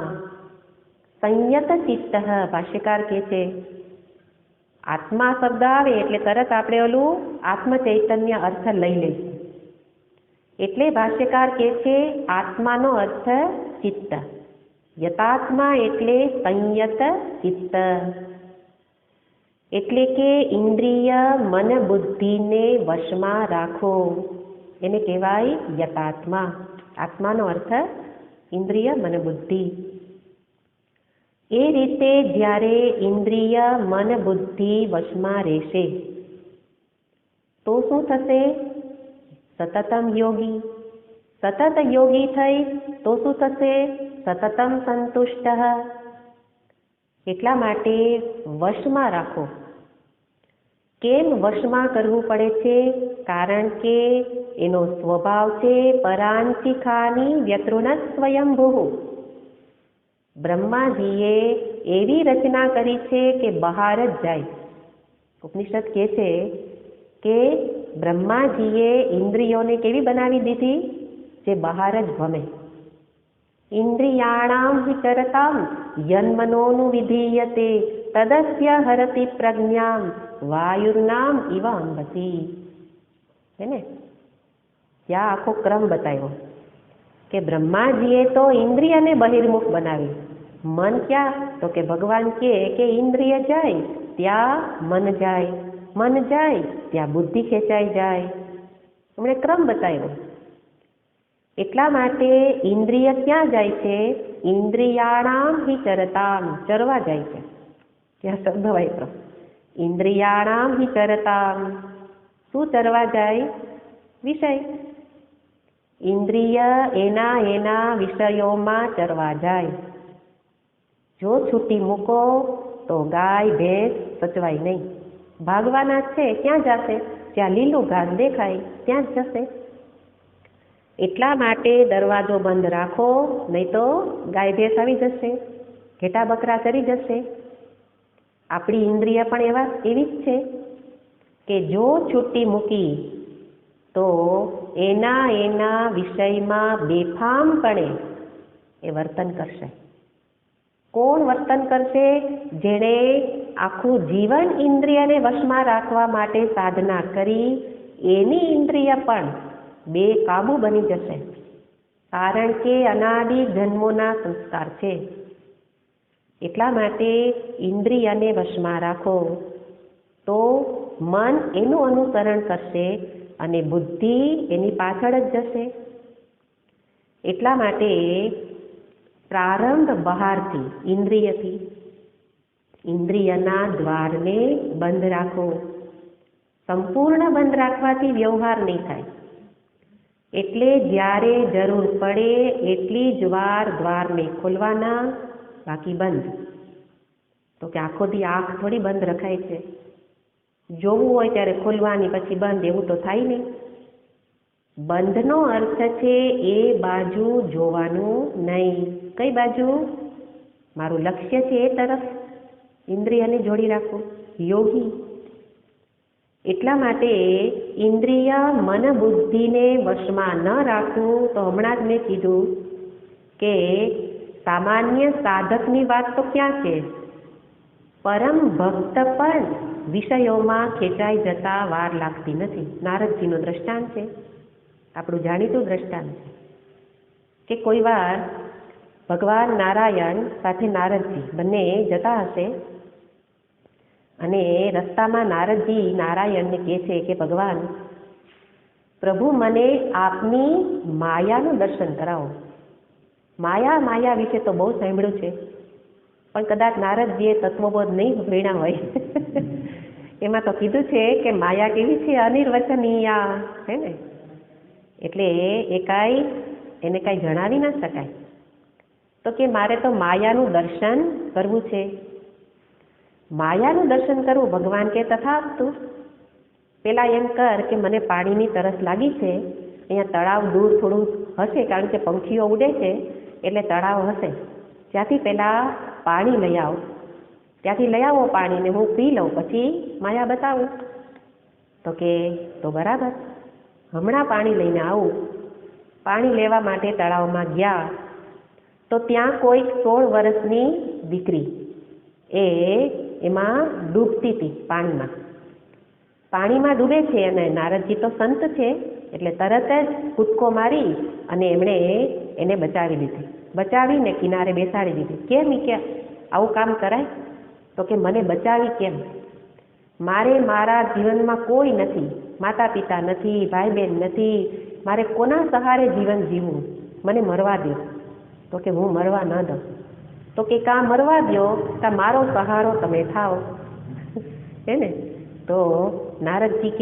સંયત ચિત્ત. ભાષ્યકાર કહે છે આત્મા શબ્દ આવે એટલે તરત આપણે ઓલું આત્મચૈતન્ય અર્થ લઈ લઈશું. એટલે ભાષ્યકાર કહે છે આત્માનો અર્થ ચિત્ત, યતાત્મા એટલે સંયત ચિત્ત. એટલે કે ઇન્દ્રિય મન બુદ્ધિને વશમાં રાખો એને કહેવાય યતાત્મા. આત્માનો અર્થ ઇન્દ્રિય મન બુદ્ધિ. એ રીતે જ્યારે ઇન્દ્રિય મન બુદ્ધિ વશમાં રહેશે તો શું થશે? સતતમ યોગી. સતત યોગી થઈ તો શું થશે? સતતમ સંતુષ્ટ. એટલા માટે વશમાં રાખો. કેમ વશમાં કરવું પડે છે? કારણ કે એનો સ્વભાવ છે પરાંચિખાની વ્યતૃણત સ્વયંભૂ. બ્રહ્માજીએ એવી રચના કરી છે કે બહાર જ જાય. ઉપનિષદ કહે છે કે બ્રહ્માજીએ ઇન્દ્રિયોને કેવી બનાવી દીધી? જે બહાર જ ભમે. ઇન્દ્રિયાણામ વિચરતામ યન્મનોનું વિધીયતે તદસ્ય હરતિ પ્રજ્ઞામ વાયુર્નામ ઇવ અંબતી. હે ને, ત્યાં આખો ક્રમ બતાવ્યો કે બ્રહ્માજીએ તો ઇન્દ્રિયને બહિર્મુખ બનાવી. મન ક્યાં? તો કે ભગવાન કહે કે ઇન્દ્રિય જાય ત્યાં મન જાય, મન જાય ત્યાં બુદ્ધિ ખેંચાઈ જાય. એમણે ક્રમ બતાવ્યો. એટલા માટે ઇન્દ્રિય ક્યાં જાય છે? ઇન્દ્રિયાણામ હિ ચરતામ, ચરવા જાય છે. ત્યાં શબ્દ વાપરો, ઇન્દ્રિયાણામ હિ ચરતામ. શું ચરવા જાય? વિષય. ઇન્દ્રિય એના વિષયોમાં ચરવા જાય. જો છૂટી મૂકો તો ગાય ભેંસ સચવાય નહીં, ભાગવાના છે. ક્યાં જશે? જ્યાં લીલું ઘાસ દેખાય ત્યાં જ જશે. એટલા માટે દરવાજો બંધ રાખો, નહીં તો ગાય ભેંસ આવી જશે, ઘેટા બકરા ચરી જશે. આપણી ઇન્દ્રિય પણ એવી જ છે કે જો છૂટી મૂકી તો એના વિષયમાં બેફામપણે એ વર્તન કરશે. કોણ વર્તન કરશે? જેણે આખું જીવન ઇન્દ્રિયને વશમાં રાખવા માટે સાધના કરી, એની ઇન્દ્રિય પણ બેકાબુ બની જશે. કારણ કે અનાદિ જન્મોના સંસ્કાર છે. એટલા માટે ઇન્દ્રિયને વશમાં રાખો તો મન એનું અનુસરણ કરશે અને બુદ્ધિ એની પાછળ જ જશે. એટલા માટે પ્રારંભ બહારથી, ઇન્દ્રિયથી. ઇન્દ્રિયના દ્વારને બંધ રાખો. સંપૂર્ણ બંધ રાખવાથી વ્યવહાર નહીં થાય. એટલે જ્યારે જરૂર પડે એટલી જ વાર દ્વારને ખોલવાના, બાકી બંધ. તો કે આખો દી આંખ થોડી બંધ રખાય છે. જોવું હોય ત્યારે ખોલવાની, પછી બંધ, એવું તો થાય નહીં. બંધનો અર્થ છે એ બાજુ જોવાનું નહીં. કઈ બાજુ? મારું લક્ષ્ય છે એ તરફ ઇન્દ્રિયને જોડી રાખવું. યોગી. એટલા માટે ઇન્દ્રિય મન બુદ્ધિને વશમાં ન રાખવું. તો હમણાં જ મેં કીધું કે સામાન્ય સાધકની વાત તો ક્યાં છે? પરમ ભક્ત પણ વિષયોમાં ખેંચાઈ જતા વાર લાગતી નથી. નારદજીનું દ્રષ્ટાંત છે, આપણું જાણીતું દ્રષ્ટાંત છે કે કોઈ વાર ભગવાન નારાયણ સાથે નારદજી બંને જતા હશે અને રસ્તામાં નારદજી નારાયણને કહે છે કે ભગવાન, પ્રભુ મને આપની માયાનું દર્શન કરાવો. માયા વિશે તો બહુ સાંભળ્યું છે, પણ કદાચ નારદજીએ તત્વબોધ નહીં ભણ્યા હોય. એમાં તો કીધું છે કે માયા કેવી છે? અનિર્વચનીય, હે ને. એટલે એ કાંઈ એને કાંઈ જણાવી ના શકાય. તો કે મારે તો માયાનું દર્શન કરવું છે. માયાનું દર્શન કરવું. ભગવાન કે તથાસ્તુ. પેલા એમ કર કે મને પાણીની તરસ લાગી છે, અહીંયા તળાવ દૂર થોડું હશે, કારણ કે પંખીઓ ઉડે છે એટલે તળાવ હશે, ત્યાંથી પહેલાં પાણી લઈ આવો, ત્યાંથી લઈ આવો પાણીને હું પી લઉં, પછી માયા બતાવું. તો કે તો બરાબર, હમણાં પાણી લઈને આવું. પાણી લેવા માટે તળાવમાં ગયા તો ત્યાં કોઈક 16 વર્ષની દીકરી એમાં ડૂબતી હતી. પાણીમાં ડૂબે છે અને નારદજી તો સંત છે એટલે તરત જ કૂદકો મારી અને એમણે એને બચાવી લીધી. બચાવીને કિનારે બેસાડી દીધી. કેમ કે આવું કામ કરાય? તો કે મને બચાવી કેમ? મારા જીવનમાં કોઈ નથી, માતા પિતા નથી, ભાઈ બહેન નથી, મારે કોના સહારે જીવન જીવવું? મને મરવા દો. તો કે હું મરવા ન દઉં. તો કે કાં મરવા દો કાં મારો સહારો તમે થાઓ. હે ને? તો નારદજી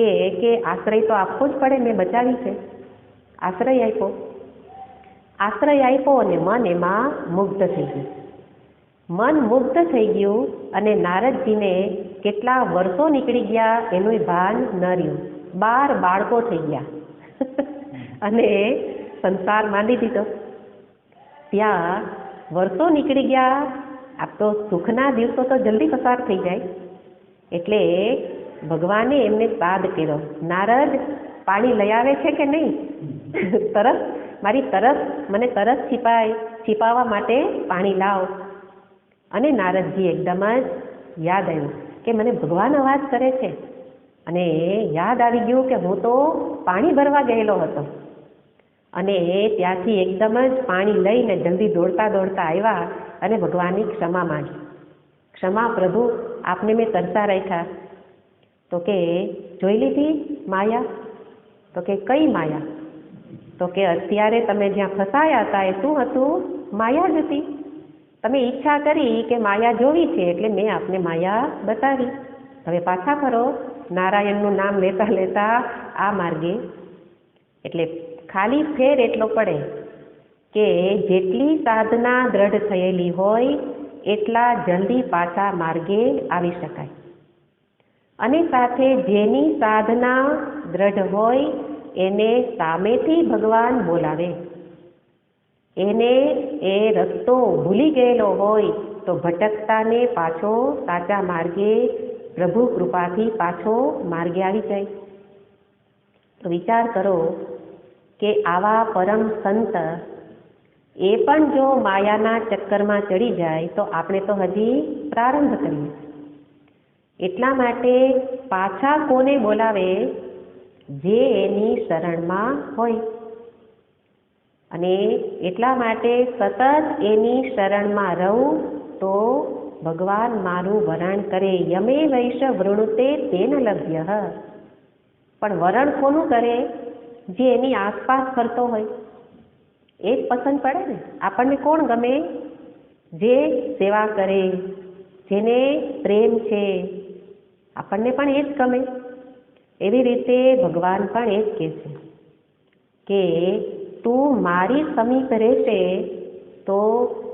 કે આશ્રય તો આપવો જ પડે, મેં બચાવી છે. આશ્રય આપ્યો અને મન એમાં મુગ્ધ થઈ ગયું. મન મુગ્ધ થઈ ગયું અને નારદજીને કેટલા વર્ષો નીકળી ગયા એનું ભાન ન રહ્યું. 12 બાળકો થઈ ગયા અને સંસાર માંડી દીધો. ત્યાં વર્ષો નીકળી ગયા. આપ તો સુખના દિવસો તો જલ્દી પસાર થઈ જાય. એટલે ભગવાને એમને સાદ કર્યો, નારદ પાણી લઈ આવે છે કે નહીં? મને તરસ છીપાવવા માટે પાણી લાવ. અને નારદજી એકદમ જ યાદ આવ્યું કે મને ભગવાન અવાજ કરે છે, અને યાદ આવી ગયું કે હું તો પાણી ભરવા ગયેલો હતો. અને ત્યાંથી એકદમ જ પાણી લઈને જલ્દી દોડતા આવ્યા અને ભગવાનની ક્ષમા માંગી. ક્ષમા પ્રભુ, આપને મેં તરસા રાખ્યા. તો કે જોઈ લીધી માયા? તો કે કઈ માયા? તો કે અત્યારે તમે જ્યાં ફસાયા હતા એ શું હતું? માયા જ હતી. તમે ઈચ્છા કરી કે માયા જોવી છે એટલે મેં આપને માયા બતાવી. હવે પાછા ફરો નારાયણનું નામ લેતા લેતા આ માર્ગે. એટલે ખાલી ફેર એટલો પડે કે જેટલી સાધના દ્રઢ થયેલી હોય એટલા જલ્દી પાછા માર્ગે આવી શકાય. અને સાથે જેની સાધના દ્રઢ હોય એને સામેથી ભગવાન બોલાવે. એને એ રસ્તો ભૂલી ગયેલો હોય તો ભટકતાને પાછો સાચા માર્ગે પ્રભુ કૃપાથી પાછો માર્ગે આવી જાય. તો વિચાર કરો કે આવા પરમ સંત એ પણ જો માયાના ચક્કરમાં ચડી જાય તો આપણે તો હજી પ્રારંભ કરીએ. એટલા માટે પાછા કોને બોલાવે? જે એની શરણમાં હોય. અને એટલા માટે સતત એની શરણમાં રહું તો ભગવાન મારું વરણ કરે. યમે વૈશ વૃણુતે તેન લભ્યઃ. પણ વરણ કોનું કરે? જે એની આસપાસ ફરતો હોય એ જ પસંદ પડે ને. આપણને કોણ ગમે? જે સેવા કરે, જેને પ્રેમ છે, આપણને પણ એ જ ગમે. એવી રીતે ભગવાન પણ એ જ કહે છે કે તું મારી સમીપ રહેશે તો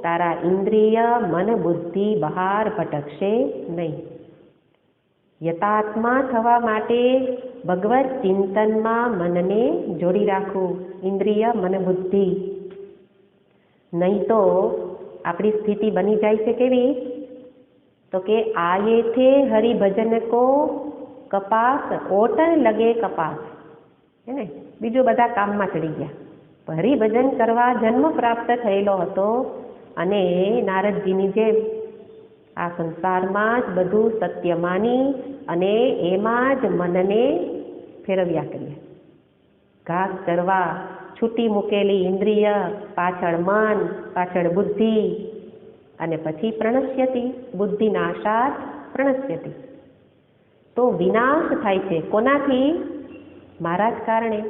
તારા ઇન્દ્રિય મન બુદ્ધિ બહાર ભટકશે નહીં. યથાત્મા થવા માટે ભગવત ચિંતનમાં મનને જોડી રાખવું, ઇન્દ્રિય મન બુદ્ધિ. નહીં તો આપણી સ્થિતિ બની જાય છે કેવી? તો કે આયે થે હરિભજન કો કપાસ ઓટન લગે કપાસ. હે ને? બીજું બધા કામમાં ચડી ગયા. હરિભજન કરવા જન્મ પ્રાપ્ત થયેલો હતો અને નારદજીની જેમ આ સંસારમાં જ બધું સત્ય માની અને એમાં જ મનને ફેરવ્યા કરીએ. ઘાસ ચરવા છૂટી મૂકેલી ઇન્દ્રિય, પાછળ મન, પાછળ બુદ્ધિ, અને પછી પ્રણશ્યતિ, બુદ્ધિ નાશાત પ્રણશ્યતિ. તો વિનાશ થાય છે. કોનાથી? મારા જ કારણે.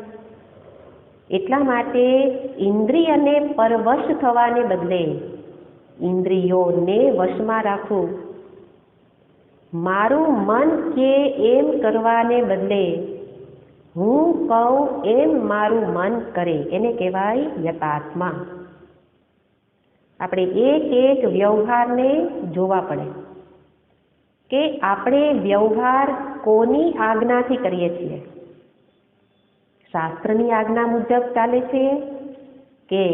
એટલા માટે ઇન્દ્રિયને પરવશ થવાને બદલે ઇન્દ્રિયોને વશમાં રાખવું. મારું મન કે એમ કરવાને બદલે હું કહું એમ મારું મન કરે એને કહેવાય યથાત્મા. આપણે એક એક વ્યવહારને જોવા પડે કે આપણે વ્યવહાર કોની આજ્ઞાથી કરીએ છીએ. શાસ્ત્રની આજ્ઞા મુજબ ચાલે છે કે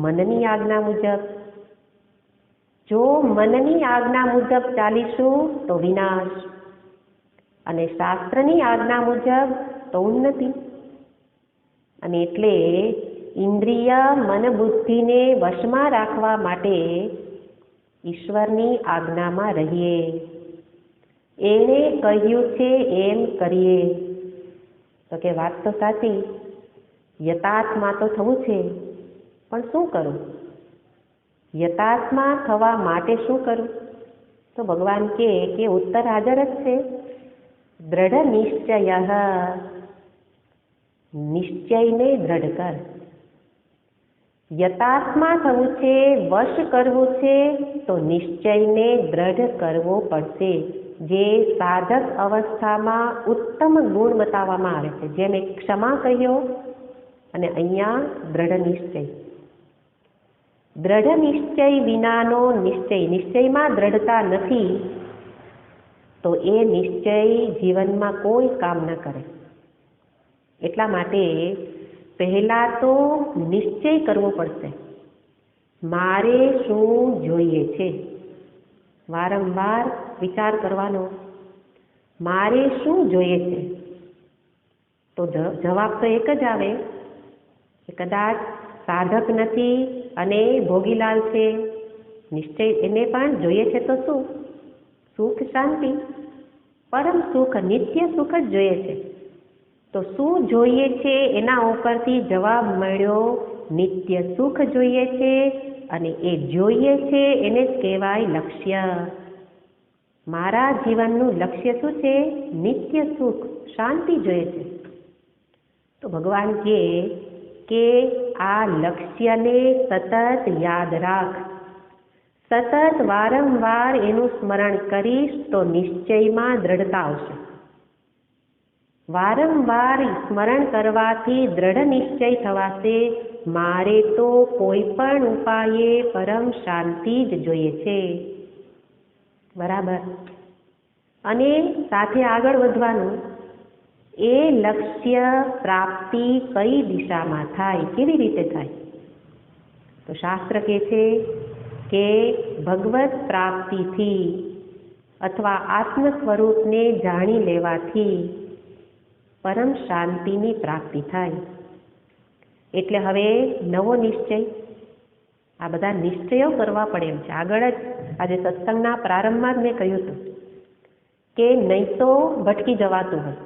મનની આજ્ઞા મુજબ? જો મનની આજ્ઞા મુજબ ચાલીશું તો વિનાશ, અને શાસ્ત્રની આજ્ઞા મુજબ તો ઉન્નતિ. અને એટલે ઇન્દ્રિય મન બુદ્ધિને વશમાં રાખવા માટે ઈશ્વરની આજ્ઞામાં રહીએ, એણે કહ્યું છે એમ કરીએ. તો કે વાત તો સાચી, યથાર્થમાં તો થવું છે, પણ શું કરું? યથાર્થમાં થવા માટે શું કરું? તો ભગવાન કે ઉત્તર હાજર જ છે. દ્રઢ નિશ્ચય, નિશ્ચયને દ્રઢ કર. યથાર્થમાં થવું છે, વશ કરવું છે, તો નિશ્ચયને દ્રઢ કરવો પડશે. જે સાધક અવસ્થામાં ઉત્તમ ગુણ બતાવવામાં આવે છે, જેમ એક ક્ષમા કહ્યો અને અહીંયા દ્રઢ નિશ્ચય. દ્રઢ નિશ્ચય વિનાનો નિશ્ચય, નિશ્ચયમાં દ્રઢતા નથી તો એ નિશ્ચય જીવનમાં કોઈ કામ ન કરે. એટલા માટે પહેલા તો નિશ્ચય કરવો પડશે. મારે શું જોઈએ છે? વારંવાર વિચાર કરવાનો, મારે શું જોઈએ છે? તો જવાબ તો એક જ આવે કે કદાચ સાધક નથી અને ભોગીલાલ છે, નિશ્ચય એને પણ જોઈએ છે તો શું? સુખ શાંતિ, પરમ સુખ, નિત્ય સુખ જ જોઈએ છે. તો શું જોઈએ છે એના ઉપરથી જવાબ મળ્યો, નિત્ય સુખ જોઈએ છે. અને એ જોઈએ છે એને જ કહેવાય લક્ષ્ય. મારા જીવનનું લક્ષ્ય શું છે? નિત્ય સુખ શાંતિ જોઈએ છે. તો ભગવાન કે આ લક્ષ્યને સતત યાદ રાખ, સતત વારંવાર એનું સ્મરણ કરીશ તો નિશ્ચયમાં દ્રઢતા આવશે. વારંવાર સ્મરણ કરવાથી દ્રઢ નિશ્ચય થવાશે. મારે તો કોઈ પણ ઉપાયે પરમ શાંતિ જ જોઈએ છે. બરાબર. અને સાથે આગળ વધવાનું, એ લક્ષ્ય પ્રાપ્તિ કઈ દિશામાં થાય, કેવી રીતે થાય? તો શાસ્ત્ર કહે છે કે ભગવત પ્રાપ્તિથી અથવા આત્મ સ્વરૂપને જાણી લેવાથી પરમ શાંતિની પ્રાપ્તિ થાય. એટલે હવે નવો નિશ્ચય, આ બધા નિશ્ચયો કરવા પડે એમ છે. આગળ જ આજે સત્સંગના પ્રારંભમાં જ મેં કહ્યું હતું કે નહીં તો ભટકી જવાતું હોય.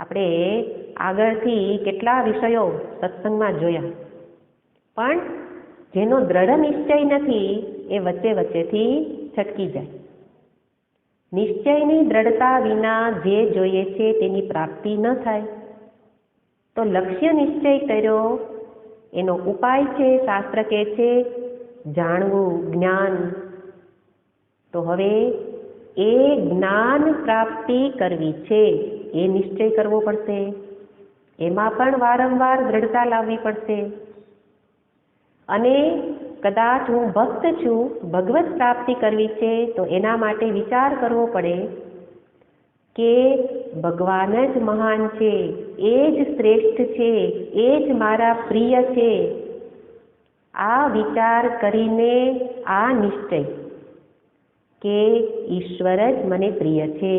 આપણે આગળથી કેટલા વિષયો સત્સંગમાં જોયા, પણ જેનો દ્રઢ નિશ્ચય નથી એ વચ્ચે વચ્ચેથી છટકી જાય. નિશ્ચયની દ્રઢતા વિના જે જોઈએ છે તેની પ્રાપ્તિ ન થાય. તો લક્ષ્ય નિશ્ચય કર્યો, એનો ઉપાય છે શાસ્ત્ર કહે છે જાણવું, જ્ઞાન. તો હવે એ જ્ઞાન પ્રાપ્તિ કરવી છે, એ નિશ્ચય કરવો પડશે. એમાં પણ વારંવાર દ્રઢતા લાવવી પડશે. અને કદાચ હું ભક્ત છું, ભગવત પ્રાપ્તિ કરવી છે, તો એના માટે વિચાર કરવો પડે કે ભગવાન જ મહાન છે, એ જ શ્રેષ્ઠ છે, એ જ મારા પ્રિય છે. આ વિચાર કરીને આ નિશ્ચય કે ઈશ્વર જ મને પ્રિય છે,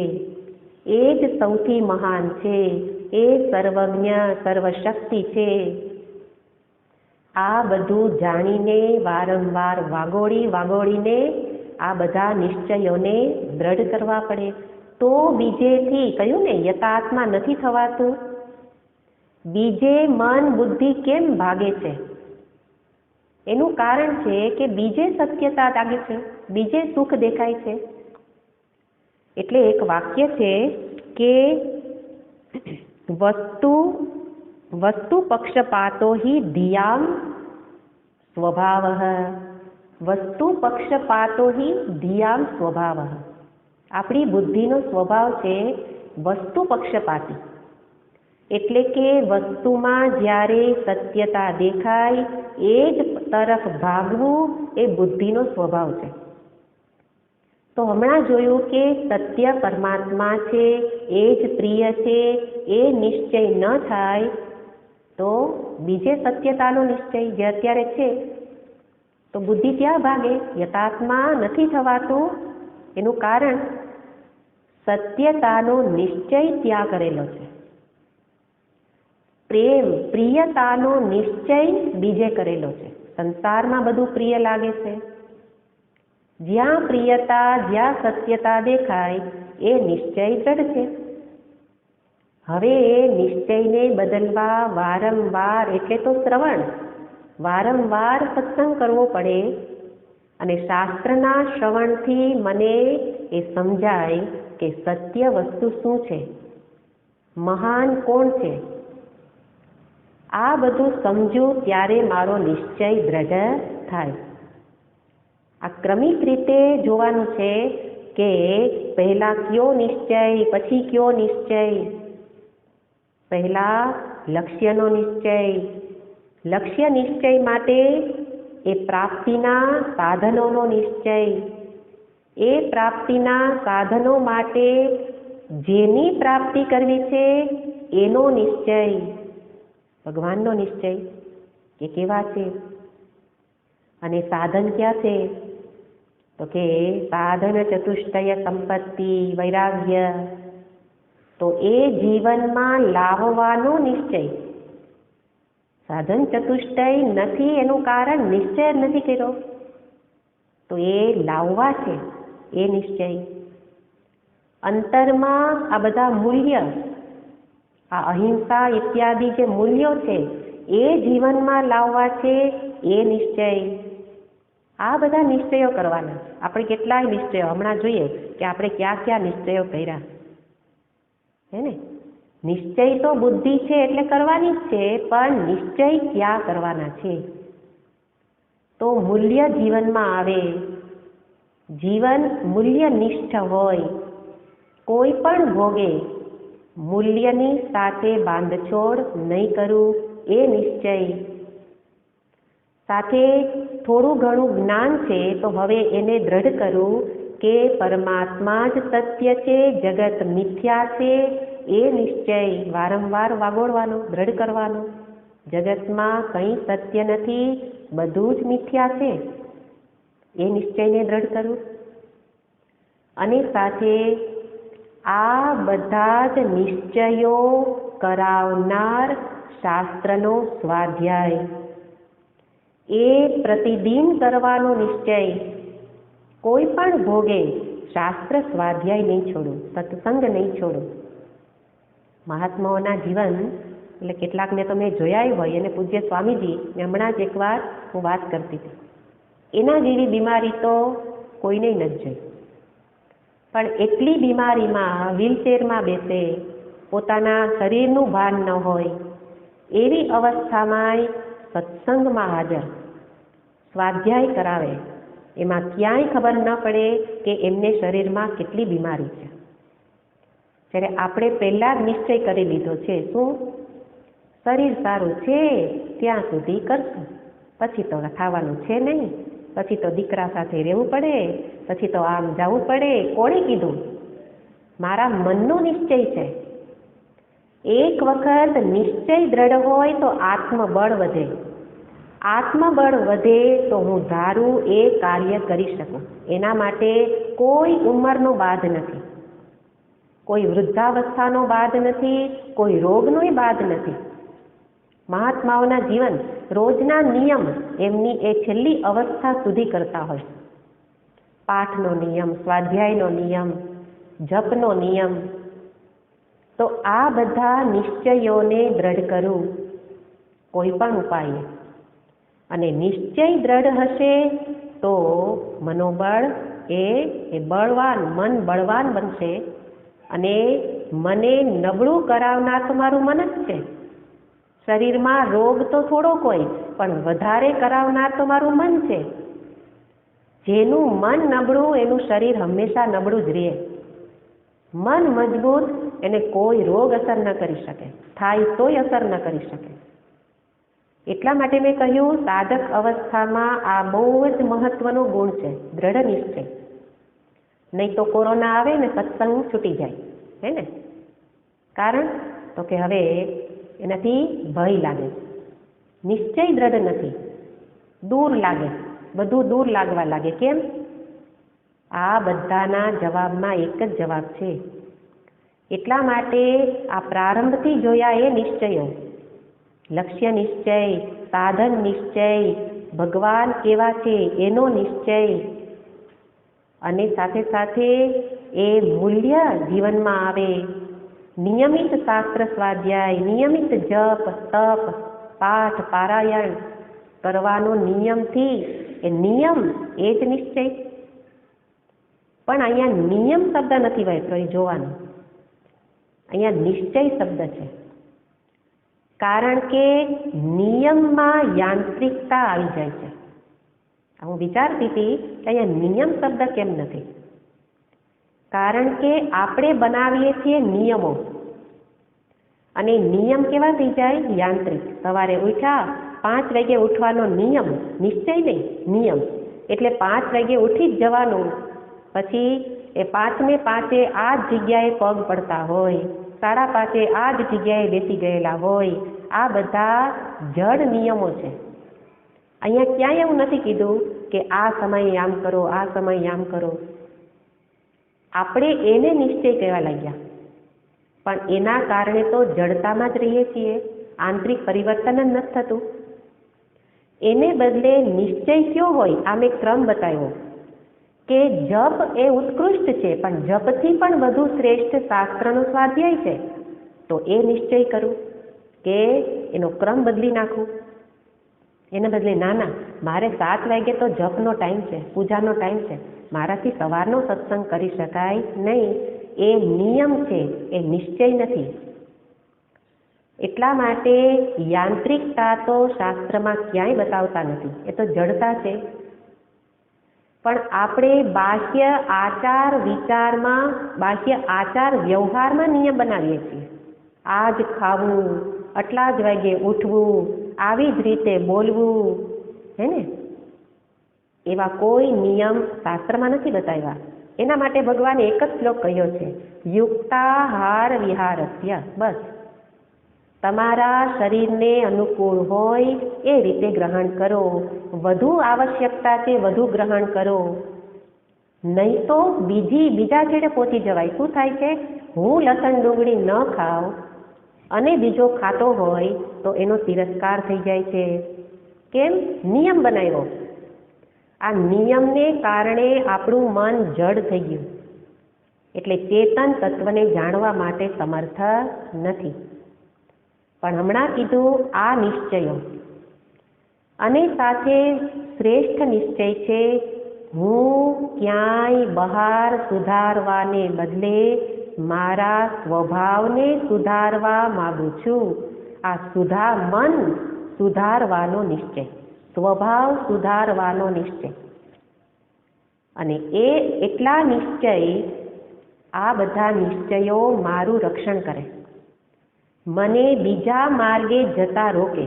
એ જ સૌથી મહાન છે, એ સર્વજ્ઞ સર્વશક્તિ છે. આ બધું જાણીને વારંવાર વાગોળીને આ બધા નિશ્ચયોને દ્રઢ કરવા પડે. તો બીજેથી કહ્યું ને યથાર્થમાં નથી થવાતું. બીજે મન બુદ્ધિ કેમ ભાગે છે? એનું કારણ છે કે બીજે સત્યતા લાગે છે, બીજે સુખ દેખાય છે. એટલે એક વાક્ય છે કે વસ્તુ પક્ષપાતો હિ ધિયામ સ્વભાવઃ. વસ્તુ પક્ષપાતો હિ ધિયામ સ્વભાવઃ. આપણી બુદ્ધિનો સ્વભાવ છે વસ્તુ પક્ષપાતી. એટલે કે વસ્તુમાં જ્યારે સત્યતા દેખાય એ જ તરફ ભાગવું એ બુદ્ધિનો સ્વભાવ છે. તો હમણાં જોયું કે સત્ય પરમાત્મા છે, એ જ પ્રિય છે, એ નિશ્ચય ન થાય તો બીજે સત્યતાનો નિશ્ચય જે અત્યારે છે તો બુદ્ધિ ત્યાં ભાગે, યથાર્થમાં નથી થવાતું. એનું કારણ સત્યતાનો નિશ્ચય ત્યાં કરેલો છે. પ્રિયતાનો નિશ્ચય બીજે કરેલો છે. સંસારમાં બધું પ્રિય લાગે છે. જ્યાં પ્રિયતા, જ્યાં સત્યતા દેખાય એ નિશ્ચય દ્રઢ છે. હવે એ નિશ્ચયને બદલવા વારંવાર, એટલે તો શ્રવણ, વારંવાર સત્સંગ કરવો પડે. અને શાસ્ત્રના શ્રવણથી મને એ સમજાય કે સત્ય વસ્તુ શું છે, મહાન કોણ છે. આ બધું સમજું ત્યારે મારો નિશ્ચય દ્રઢ થાય. આ ક્રમિક રીતે જોવાનું છે કે પહેલા કયો નિશ્ચય, પછી કયો નિશ્ચય. પહેલા લક્ષ્યનો નિશ્ચય. લક્ષ્ય નિશ્ચય માટે એ પ્રાપ્તિના સાધનોનો નિશ્ચય. એ પ્રાપ્તિના સાધનો માટે જેની પ્રાપ્તિ કરવી છે એનો નિશ્ચય. ભગવાનનો નિશ્ચય કે કેવા છે. અને સાધન ક્યાં છે? તો કે સાધન ચતુષ્ટય સંપત્તિ વૈરાગ્ય. તો એ જીવનમાં લાવવાનો નિશ્ચય. સાધન ચતુષ્ટય નથી એનું કારણ નિશ્ચય જ નથી કર્યો, તો એ લાવવા છે એ નિશ્ચય. અંતરમાં આ બધા મૂલ્ય, આ અહિંસા ઇત્યાદિ જે મૂલ્યો છે એ જીવનમાં લાવવા છે એ નિશ્ચય. આ બધા નિશ્ચયો કરવાના. આપણે કેટલાય નિશ્ચયો હમણાં જોઈએ કે આપણે ક્યાં ક્યાં નિશ્ચયો કર્યા હે ને. નિશ્ચય તો બુદ્ધિ છે એટલે કરવાની જ છે, પણ નિશ્ચય ક્યાં કરવાના છે. તો મૂલ્ય જીવનમાં આવે, જીવન મૂલ્યનિષ્ઠ હોય, કોઈ પણ ભોગે મૂલ્યની સાથે બાંધછોડ નહીં કરું એ નિશ્ચય. સાથે થોડું ઘણું જ્ઞાન છે તો હવે એને દ્રઢ કરું કે પરમાત્મા જ સત્ય છે, જગત મિથ્યા છે એ નિશ્ચય. વારંવાર વાગોળવાનો, દ્રઢ કરવાનો. જગતમાં કંઈ સત્ય નથી, બધું જ મિથ્યા છે એ નિશ્ચયને દ્રઢ કરું. અને સાથે આ બધા જ નિશ્ચયો કરાવનાર શાસ્ત્રનો સ્વાધ્યાય, એ પ્રતિદિન કરવાનો નિશ્ચય. કોઈ પણ ભોગે શાસ્ત્ર સ્વાધ્યાય નહીં છોડું, સત્સંગ નહીં છોડું. મહાત્માઓના જીવન એટલે કેટલાકને તો મેં જોયા હોય, અને પૂજ્ય સ્વામીજી હમણાં જ એકવાર હું વાત કરતી હતી, એના જેવી બીમારી તો કોઈને નથી જોઈ. પણ એટલી બીમારીમાં વ્હીલચેરમાં બેસે, પોતાના શરીરનું ભાન ન હોય એવી અવસ્થામાં સત્સંગમાં હાજર, સ્વાધ્યાય કરાવે. એમાં ક્યાંય ખબર ન પડે કે એમને શરીરમાં કેટલી બીમારી છે. ત્યારે આપણે પહેલાં જ નિશ્ચય કરી લીધો છે, શું? શરીર સારું છે ત્યાં સુધી કરશું, પછી તો થવાનું છે નહીં, પછી તો દીકરા સાથે રહેવું પડે, પછી તો આમ જવું પડે. કોણે કીધું? મારા મનનો નિશ્ચય છે. એક વખત નિશ્ચય દ્રઢ હોય તો આત્મબળ વધે. આત્મબળ વધે તો હું ધારું એ કાર્ય કરી શકું. એના માટે કોઈ ઉંમરનો બાધ નથી, કોઈ વૃદ્ધાવસ્થાનો બાધ નથી, કોઈ રોગનોય બાધ નથી. મહાત્માઓના જીવન રોજના નિયમ એમની એ છેલ્લી અવસ્થા સુધી કરતા હોય. પાઠનો નિયમ, સ્વાધ્યાયનો નિયમ, જપનો નિયમ. તો આ બધા નિશ્ચયોને દ્રઢ કરું કોઈ પણ ઉપાય. અને નિશ્ચય દ્રઢ હશે તો મનોબળ એ બળવાન, મન બળવાન બનશે. અને મને નબળું કરાવનાર તો મારું મન જ છે. શરીરમાં રોગ તો થોડોક હોય, પણ વધારે કરાવનાર તો મારું મન છે. જેનું મન નબળું એનું શરીર હંમેશા નબળું જ રહે. મન મજબૂત, એને કોઈ રોગ અસર ન કરી શકે, થાય તોય અસર ન કરી શકે. એટલા માટે મેં કહ્યું સાધક અવસ્થામાં આ બહુ જ મહત્વનો ગુણ છે, દ્રઢ નિશ્ચય. નહીં તો કોરોના આવે ને સત્સંગ છૂટી જાય, હે ને? કારણ તો કે હવે એનાથી ભય લાગે, નિશ્ચય દ્રઢ નથી, દૂર લાગે, બધું દૂર લાગવા લાગે. કેમ? આ બધાના જવાબમાં એક જ જવાબ છે. એટલા માટે આ પ્રારંભથી જોયા એ નિશ્ચયો, લક્ષ્ય નિશ્ચય, સાધન નિશ્ચય, ભગવાન કેવા છે એનો નિશ્ચય, અને સાથે સાથે એ મૂલ્ય જીવનમાં આવે. નિયમિત શાસ્ત્ર સ્વાધ્યાય, નિયમિત જપ તપ પાઠ પારાયણ કરવાનો નિયમથી, એ નિયમ એ જ નિશ્ચય. પણ અહીંયા નિયમ શબ્દ નથી વાપર્યો, એ જોવાનું. અહીંયા નિશ્ચય શબ્દ છે. કારણ કે નિયમમાં યાંત્રિકતા આવી જાય છે. હું વિચારતી હતી કે અહીંયા નિયમ શબ્દ કેમ નથી. કારણ કે આપણે બનાવીએ છીએ નિયમો, અને નિયમ કેવા થઈ જાય? યાંત્રિક. સવારે ઉઠ્યા, 5 વાગે ઉઠવાનો નિયમ, નિશ્ચય નહીં, નિયમ. એટલે 5 વાગે ઉઠી જ જવાનું. પછી એ 5:05 આ જ જગ્યાએ પગ પડતા હોય, 5:30 આ જ જગ્યાએ બેસી ગયેલા હોય. આ બધા જડ નિયમો છે. અહીંયા ક્યાંય એવું નથી કીધું કે આ સમયે આમ કરો, આ સમયે આમ કરો. આપણે એને નિશ્ચય કહેવા લાગ્યા, પણ એના કારણે તો જડતામાં જ રહીએ છીએ, આંતરિક પરિવર્તન જ નથી થતું. એને બદલે નિશ્ચય કયો હોય? આ મેં ક્રમ બતાવ્યો કે જપ એ ઉત્કૃષ્ટ છે, પણ જપથી પણ વધુ શ્રેષ્ઠ શાસ્ત્રનો સ્વાધ્યાય છે. તો એ નિશ્ચય કરું કે એનો ક્રમ બદલી નાખું. એને બદલે ના, મારે 7 વાગે તો જપનો ટાઈમ છે, પૂજાનો ટાઈમ છે, મારાથી સવારનો સત્સંગ કરી શકાય નહીં. એ નિયમ છે, એ નિશ્ચય નથી. એટલા માટે યાંત્રિકતા તો શાસ્ત્રમાં ક્યાંય બતાવતા નથી, એ તો જડતા છે. પણ આપણે બાહ્ય આચાર વિચારમાં, બાહ્ય આચાર વ્યવહારમાં નિયમ બનાવીએ છીએ. આ જ ખાવું, આટલા જ વાગે ઉઠવું, આવી જ રીતે બોલવું, હે ને? એવા કોઈ નિયમ શાસ્ત્રમાં નથી બતાવ્યા. એના માટે ભગવાને એક જ શ્લોક કહ્યો છે, યુક્તાહાર વિહારસ્ય. બસ તમારા શરીરને અનુકૂળ હોય એ રીતે ગ્રહણ કરો. વધુ આવશ્યકતા છે વધુ ગ્રહણ કરો, નહીં તો બીજા છેડે પહોંચી જવાય. શું થાય છે? હું લસણ ડુંગળી ન ખાઉં અને બીજો ખાતો હોય તો એનો તિરસ્કાર થઈ જાય છે. કેમ? નિયમ બનાવ્યો. આ નિયમને કારણે આપણું મન જડ થઈ ગયું, એટલે ચેતન તત્વને જાણવા માટે સમર્થ નથી. પણ હમણાં કીધું આ નિશ્ચયો, અને સાથે શ્રેષ્ઠ નિશ્ચય છે, હું ક્યાંય બહાર સુધારવાને બદલે મારા સ્વભાવને સુધારવા માંગુ છું. આ મન સુધારવાનો નિશ્ચય, સ્વભાવ સુધારવાનો નિશ્ચય. અને એ એટલા નિશ્ચય, આ બધા નિશ્ચયો મારું રક્ષણ કરે, મને બીજા માર્ગે જતા રોકે.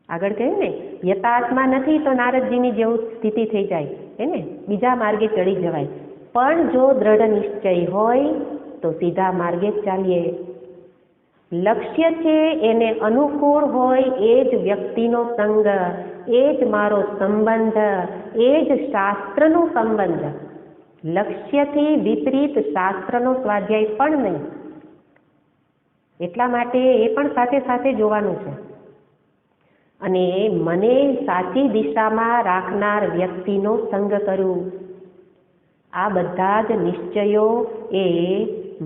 આગળ કહ્યું ને, યથાર્થમાં નથી તો નારદજીની જેવું સ્થિતિ થઈ જાય, હે ને? બીજા માર્ગે ચડી જવાય. પણ જો દ્રઢ નિશ્ચય હોય તો સીધા માર્ગે જ ચાલીએ. લક્ષ્ય છે એને અનુકૂળ હોય એ જ વ્યક્તિનો સંગ, એ જ મારો સંબંધ, એ જ શાસ્ત્રનો સંબંધ. લક્ષ્યથી વિપરીત શાસ્ત્રનો સ્વાધ્યાય પણ નહીં. એટલા માટે એ પણ સાથે સાથે જોવાનું છે. અને મને સાચી દિશામાં રાખનાર વ્યક્તિનો સંગ કરું. આ બધા જ નિશ્ચયો એ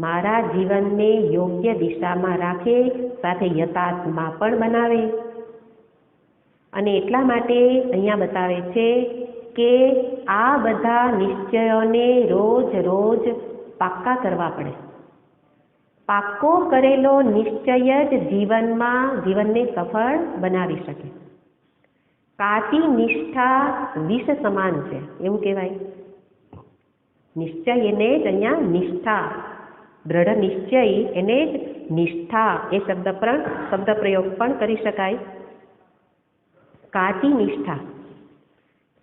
મારા જીવનને યોગ્ય દિશામાં રાખે, સાથે યથાર્થમાં પણ બનાવે. અને એટલા માટે અહીંયા બતાવે છે કે આ બધા નિશ્ચયોને રોજ રોજ પાક્કા કરવા પડે. પાક્કો કરેલો નિશ્ચય જ જીવનને સફળ બનાવી શકે. કાચી નિષ્ઠા વિષ સમાન છે એવું કહેવાય. નિશ્ચય એને જ અહીંયા નિષ્ઠા, દ્રઢ નિશ્ચય એને જ નિષ્ઠા એ શબ્દ પ્રયોગ પણ કરી શકાય. કાચી નિષ્ઠા,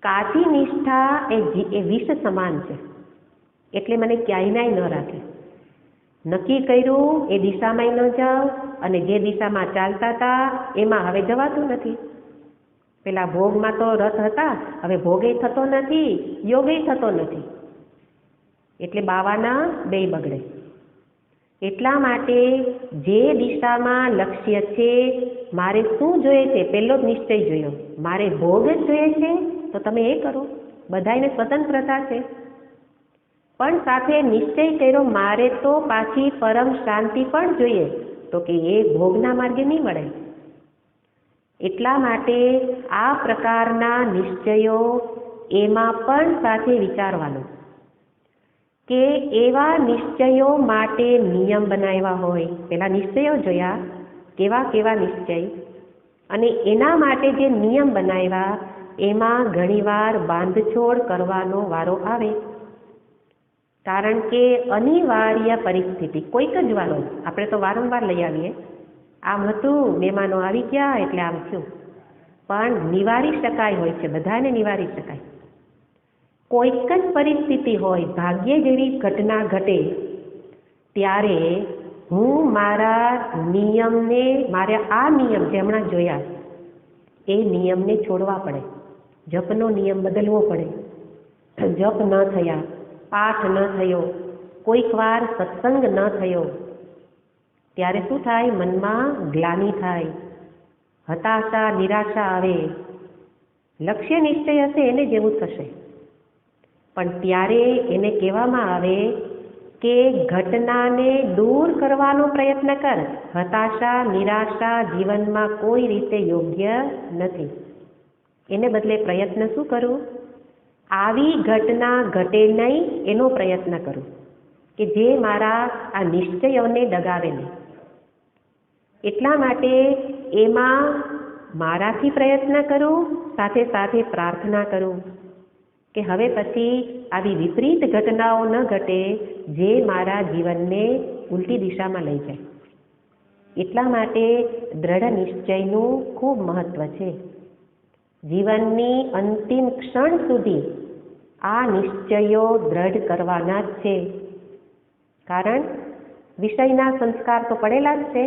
કાચી નિષ્ઠા એ વિષ સમાન છે. એટલે મને ક્યાંય ન રાખે. નક્કી કર્યું એ દિશામાં ન જાઓ, અને જે દિશામાં ચાલતા હતા એમાં હવે જવાતું નથી. પેલા ભોગમાં તો રથ હતા, હવે ભોગે થતો નથી, યોગે થતો નથી. એટલે બાવાના બે બગડે. એટલા માટે જે દિશામાં લક્ષ્ય છે, મારે શું જોઈએ છે, પહેલો જ નિશ્ચય જોયો, મારે ભોગ જ જોઈએ છે, તો તમે એ કરો. બધાને સ્વતંત્રતા છે, પણ સાથે નિશ્ચય કર્યો મારે તો પાછી પરમ શાંતિ પણ જોઈએ, તો કે એ ભોગના માર્ગે નહીં મળે. એટલા માટે આ પ્રકારના નિશ્ચયો એમાં પણ સાથે વિચારવાનું કે એવા નિશ્ચયો માટે નિયમ બનાવ્યા હોય. પેલા નિશ્ચયો જોયા, કેવા કેવા નિશ્ચય, અને એના માટે જે નિયમ બનાવ્યા એમાં ઘણીવાર બાંધછોડ કરવાનો વારો આવે. કારણ કે અનિવાર્ય પરિસ્થિતિ કોઈક જ વાર હોય. આપણે તો વારંવાર લઈ આવીએ, આમ હતું, મહેમાનો આવી ગયા એટલે આમ થયું, પણ નિવારી શકાય હોય છે, બધાને નિવારી શકાય. કોઈક જ પરિસ્થિતિ હોય, ભાગ્ય જેવી ઘટના ઘટે ત્યારે હું મારા નિયમને, મારે આ નિયમ જે હમણાં જોયા એ નિયમને છોડવા પડે. જપનો નિયમ બદલવો પડે. જપ ન થયા, પાઠ ન થયો, કોઈક વાર સત્સંગ ન થયો, ત્યારે શું થાય? મનમાં ગ્લાનિ થાય, હતાશા, નિરાશા આવે. લક્ષ્ય નિશ્ચય હશે એને જેવું થશે, પણ ત્યારે એને કહેવામાં આવે કે ઘટનાને દૂર કરવાનો પ્રયત્ન કર. હતાશા, નિરાશા જીવનમાં કોઈ રીતે યોગ્ય નથી. એને બદલે પ્રયત્ન શું કરું? આવી ઘટના ઘટે નહીં એનો પ્રયત્ન કરું, કે જે મારા આ નિશ્ચયોને ડગાવે નહીં. એટલા માટે એમાં મારાથી પ્રયત્ન કરું, સાથે સાથે પ્રાર્થના કરું કે હવે પછી આવી વિપરીત ઘટનાઓ ન ઘટે જે મારા જીવનને ઉલટી દિશામાં લઈ જાય. એટલા માટે દ્રઢ નિશ્ચયનું ખૂબ મહત્વ છે. જીવનની અંતિમ ક્ષણ સુધી આ નિશ્ચયો દ્રઢ કરવાના જ છે. કારણ વિષયના સંસ્કાર તો પડેલા જ છે.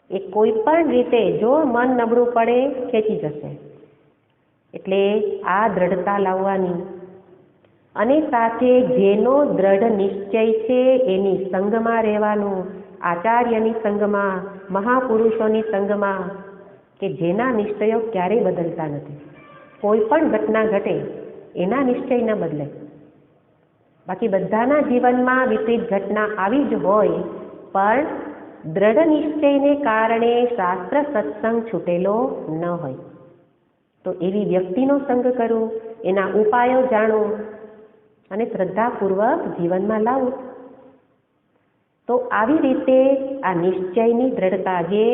એ કોઈ પણ રીતે જો મન નબળું પડે ખેંચી જશે. એટલે આ દ્રઢતા લાવવાની, અને સાથે જેનો દ્રઢ નિશ્ચય છે એની સંગમાં રહેવાનું, આચાર્યની સંગમાં, મહાપુરુષોની સંગમાં, કે જેના નિશ્ચયો ક્યારેય બદલતા નથી. કોઈ પણ ઘટના ઘટે એના નિશ્ચય ન બદલે. બાકી બધાના જીવનમાં વિપરીત ઘટના આવી જ હોય, પણ દ્રઢ નિશ્ચયને કારણે શાસ્ત્ર સત્સંગ છૂટેલો ન હોય. તો એવી વ્યક્તિનો સંગ કરું, એના ઉપાયો જાણું અને શ્રદ્ધાપૂર્વક જીવનમાં લાવું. તો આવી રીતે આ નિશ્ચયની દ્રઢતા, જે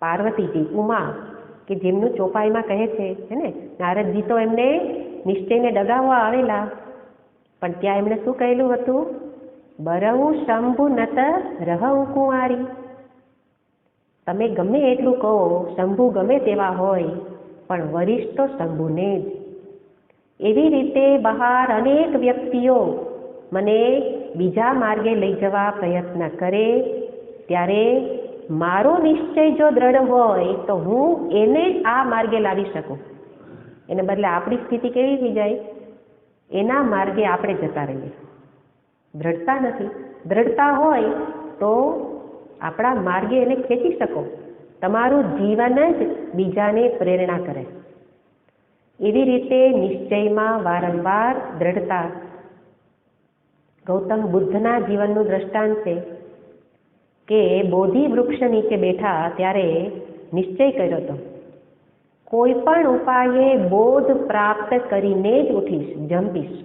પાર્વતીજી, ઉમા, કે જેમનું ચોપાઈમાં કહે છે ને, નારદજી તો એમને નિશ્ચયને ડગાવવા આવેલા, પણ ત્યાં એમણે શું કહેલું હતું? બરવું શંભુ નત રહું કુંવારી. તમે ગમે એટલું કહો, શંભુ ગમે તેવા હોય, પણ વરિષ્ઠ તો શંભુને જ. એવી રીતે બહાર અનેક વ્યક્તિઓ મને બીજા માર્ગે લઈ જવા પ્રયત્ન કરે, ત્યારે મારો નિશ્ચય જો દ્રઢ હોય તો હું એને આ માર્ગે લાવી શકું. એને બદલે આપણી સ્થિતિ કેવી થઈ જાય? એના માર્ગે આપણે જતા રહીએ. દ્રઢતા નથી. દ્રઢતા હોય તો આપણા માર્ગે એને ખેંચી શકો. તમારું જીવન જ બીજાને પ્રેરણા કરે. એવી રીતે નિશ્ચયમાં વારંવાર દ્રઢતા. ગૌતમ બુદ્ધના જીવનનું દ્રષ્ટાંત છે કે બોધિ વૃક્ષ નીચે બેઠા ત્યારે નિશ્ચય કર્યો હતો, કોઈ પણ ઉપાયે બોધ પ્રાપ્ત કરીને જ ઉઠીશ, જંપીશ.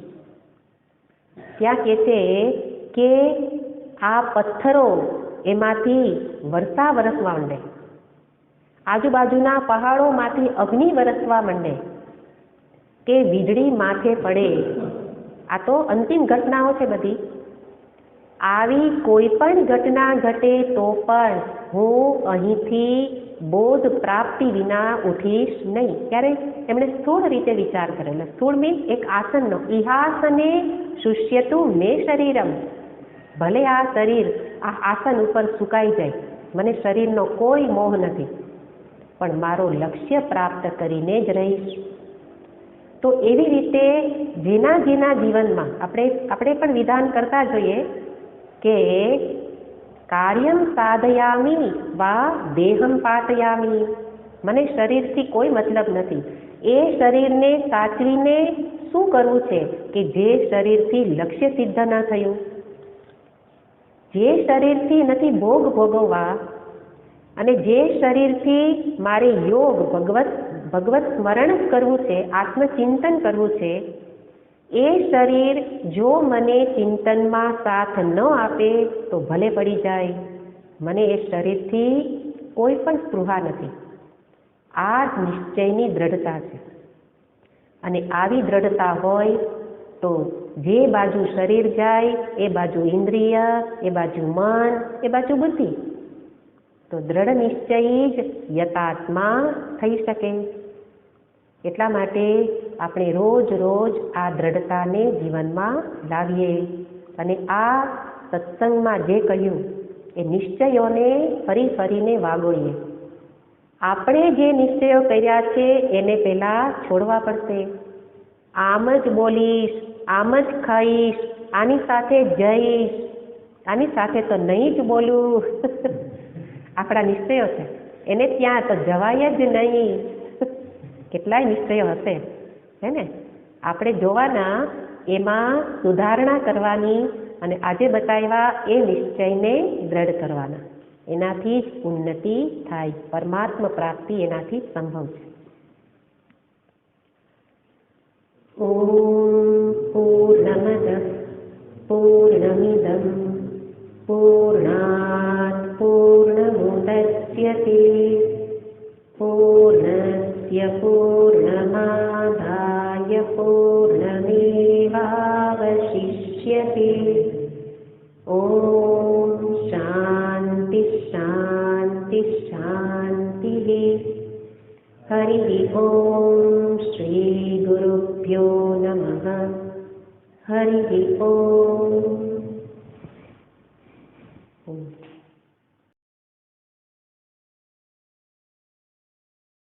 ત્યાં કહે છે કે આ પથ્થરો એમાંથી વર્ષા વરસવા માંડે, આજુબાજુના પહાડોમાંથી અગ્નિ વરસવા માંડે, કે વીજળી માથે પડે. આ તો અંતિમ ઘટનાઓ છે બધી. આવી કોઈ પણ ઘટના ઘટે તો પણ હું અહીંથી બોધ પ્રાપ્તિ વિના ઉઠીશ નહીં. ત્યારે એમણે સ્થૂળ રીતે વિચાર કરેલો. સ્થૂળ મીન્સ એક આસનનો. ઇહાસને શુષ્યતું મે શરીરમ. ભલે આ શરીર આ આસન ઉપર સુકાઈ જાય, મને શરીરનો કોઈ મોહ નથી, પણ મારો લક્ષ્ય પ્રાપ્ત કરીને જ રહીશ. તો એવી રીતે જેના જેના જીવનમાં આપણે પણ વિધાન કરતા જોઈએ કે કાર્યમ સાધયામી વા દેહમ પાતયામી. મને શરીરથી કોઈ મતલબ નથી. એ શરીરને સાચવીને શું કરવું છે કે જે શરીરથી લક્ષ્ય સિદ્ધ ન થયું, જે શરીરથી નથી ભોગ ભોગવવા, અને જે શરીરથી મારે યોગ ભગવત સ્મરણ કરવું છે, આત્મચિંતન કરવું છે, એ શરીર જો મને ચિંતનમાં સાથ ન આપે તો ભલે પડી જાય, મને એ શરીરથી કોઈ પણ સ્પૃહા નથી. આ નિશ્ચયની દ્રઢતા છે. અને આવી દ્રઢતા હોય તો જે બાજુ શરીર જાય એ બાજુ ઇન્દ્રિય, એ બાજુ મન, એ બાજુ બુદ્ધિ, તો દ્રઢ નિશ્ચય જ યતાત્મા થઈ શકે. એટલા માટે આપણે રોજ રોજ આ દ્રઢતાને જીવનમાં લાવીએ અને આ સત્સંગમાં જે કહ્યું એ નિશ્ચયોને ફરી ફરીને વાગોળીએ. આપણે જે નિશ્ચયો કર્યા છે એને પહેલાં છોડવા પડશે. આમ જ બોલીશ, આમ જ ખાઈશ, આની સાથે જઈશ, આની સાથે તો નહીં જ બોલું, આપણા નિશ્ચયો છે, એને ત્યાં તો જવાય જ નહીં. કેટલાય નિશ્ચયો હશે, હે ને? આપણે જોવાના, એમાં સુધારણા કરવાની અને આજે બતાવ્યા એ નિશ્ચયને દ્રઢ કરવાના. એનાથી જ ઉન્નતિ થાય, પરમાત્મા પ્રાપ્તિ એનાથી જ સંભવ છે. ઓમ પૂર્ણમદ પૂર્ણમિદં પૂર્ણાત પૂર્ણમુદચ્યતે પૂર્ણસ્ય પૂર્ણમાદાય પૂર્ણમેવાવશિષ્યતે. ઓમ શાંતિ શાંતિ શાંતિ. હરિ ઓમ શ્રી ગુરુભ્યો નમઃ. હરિ ઓમ.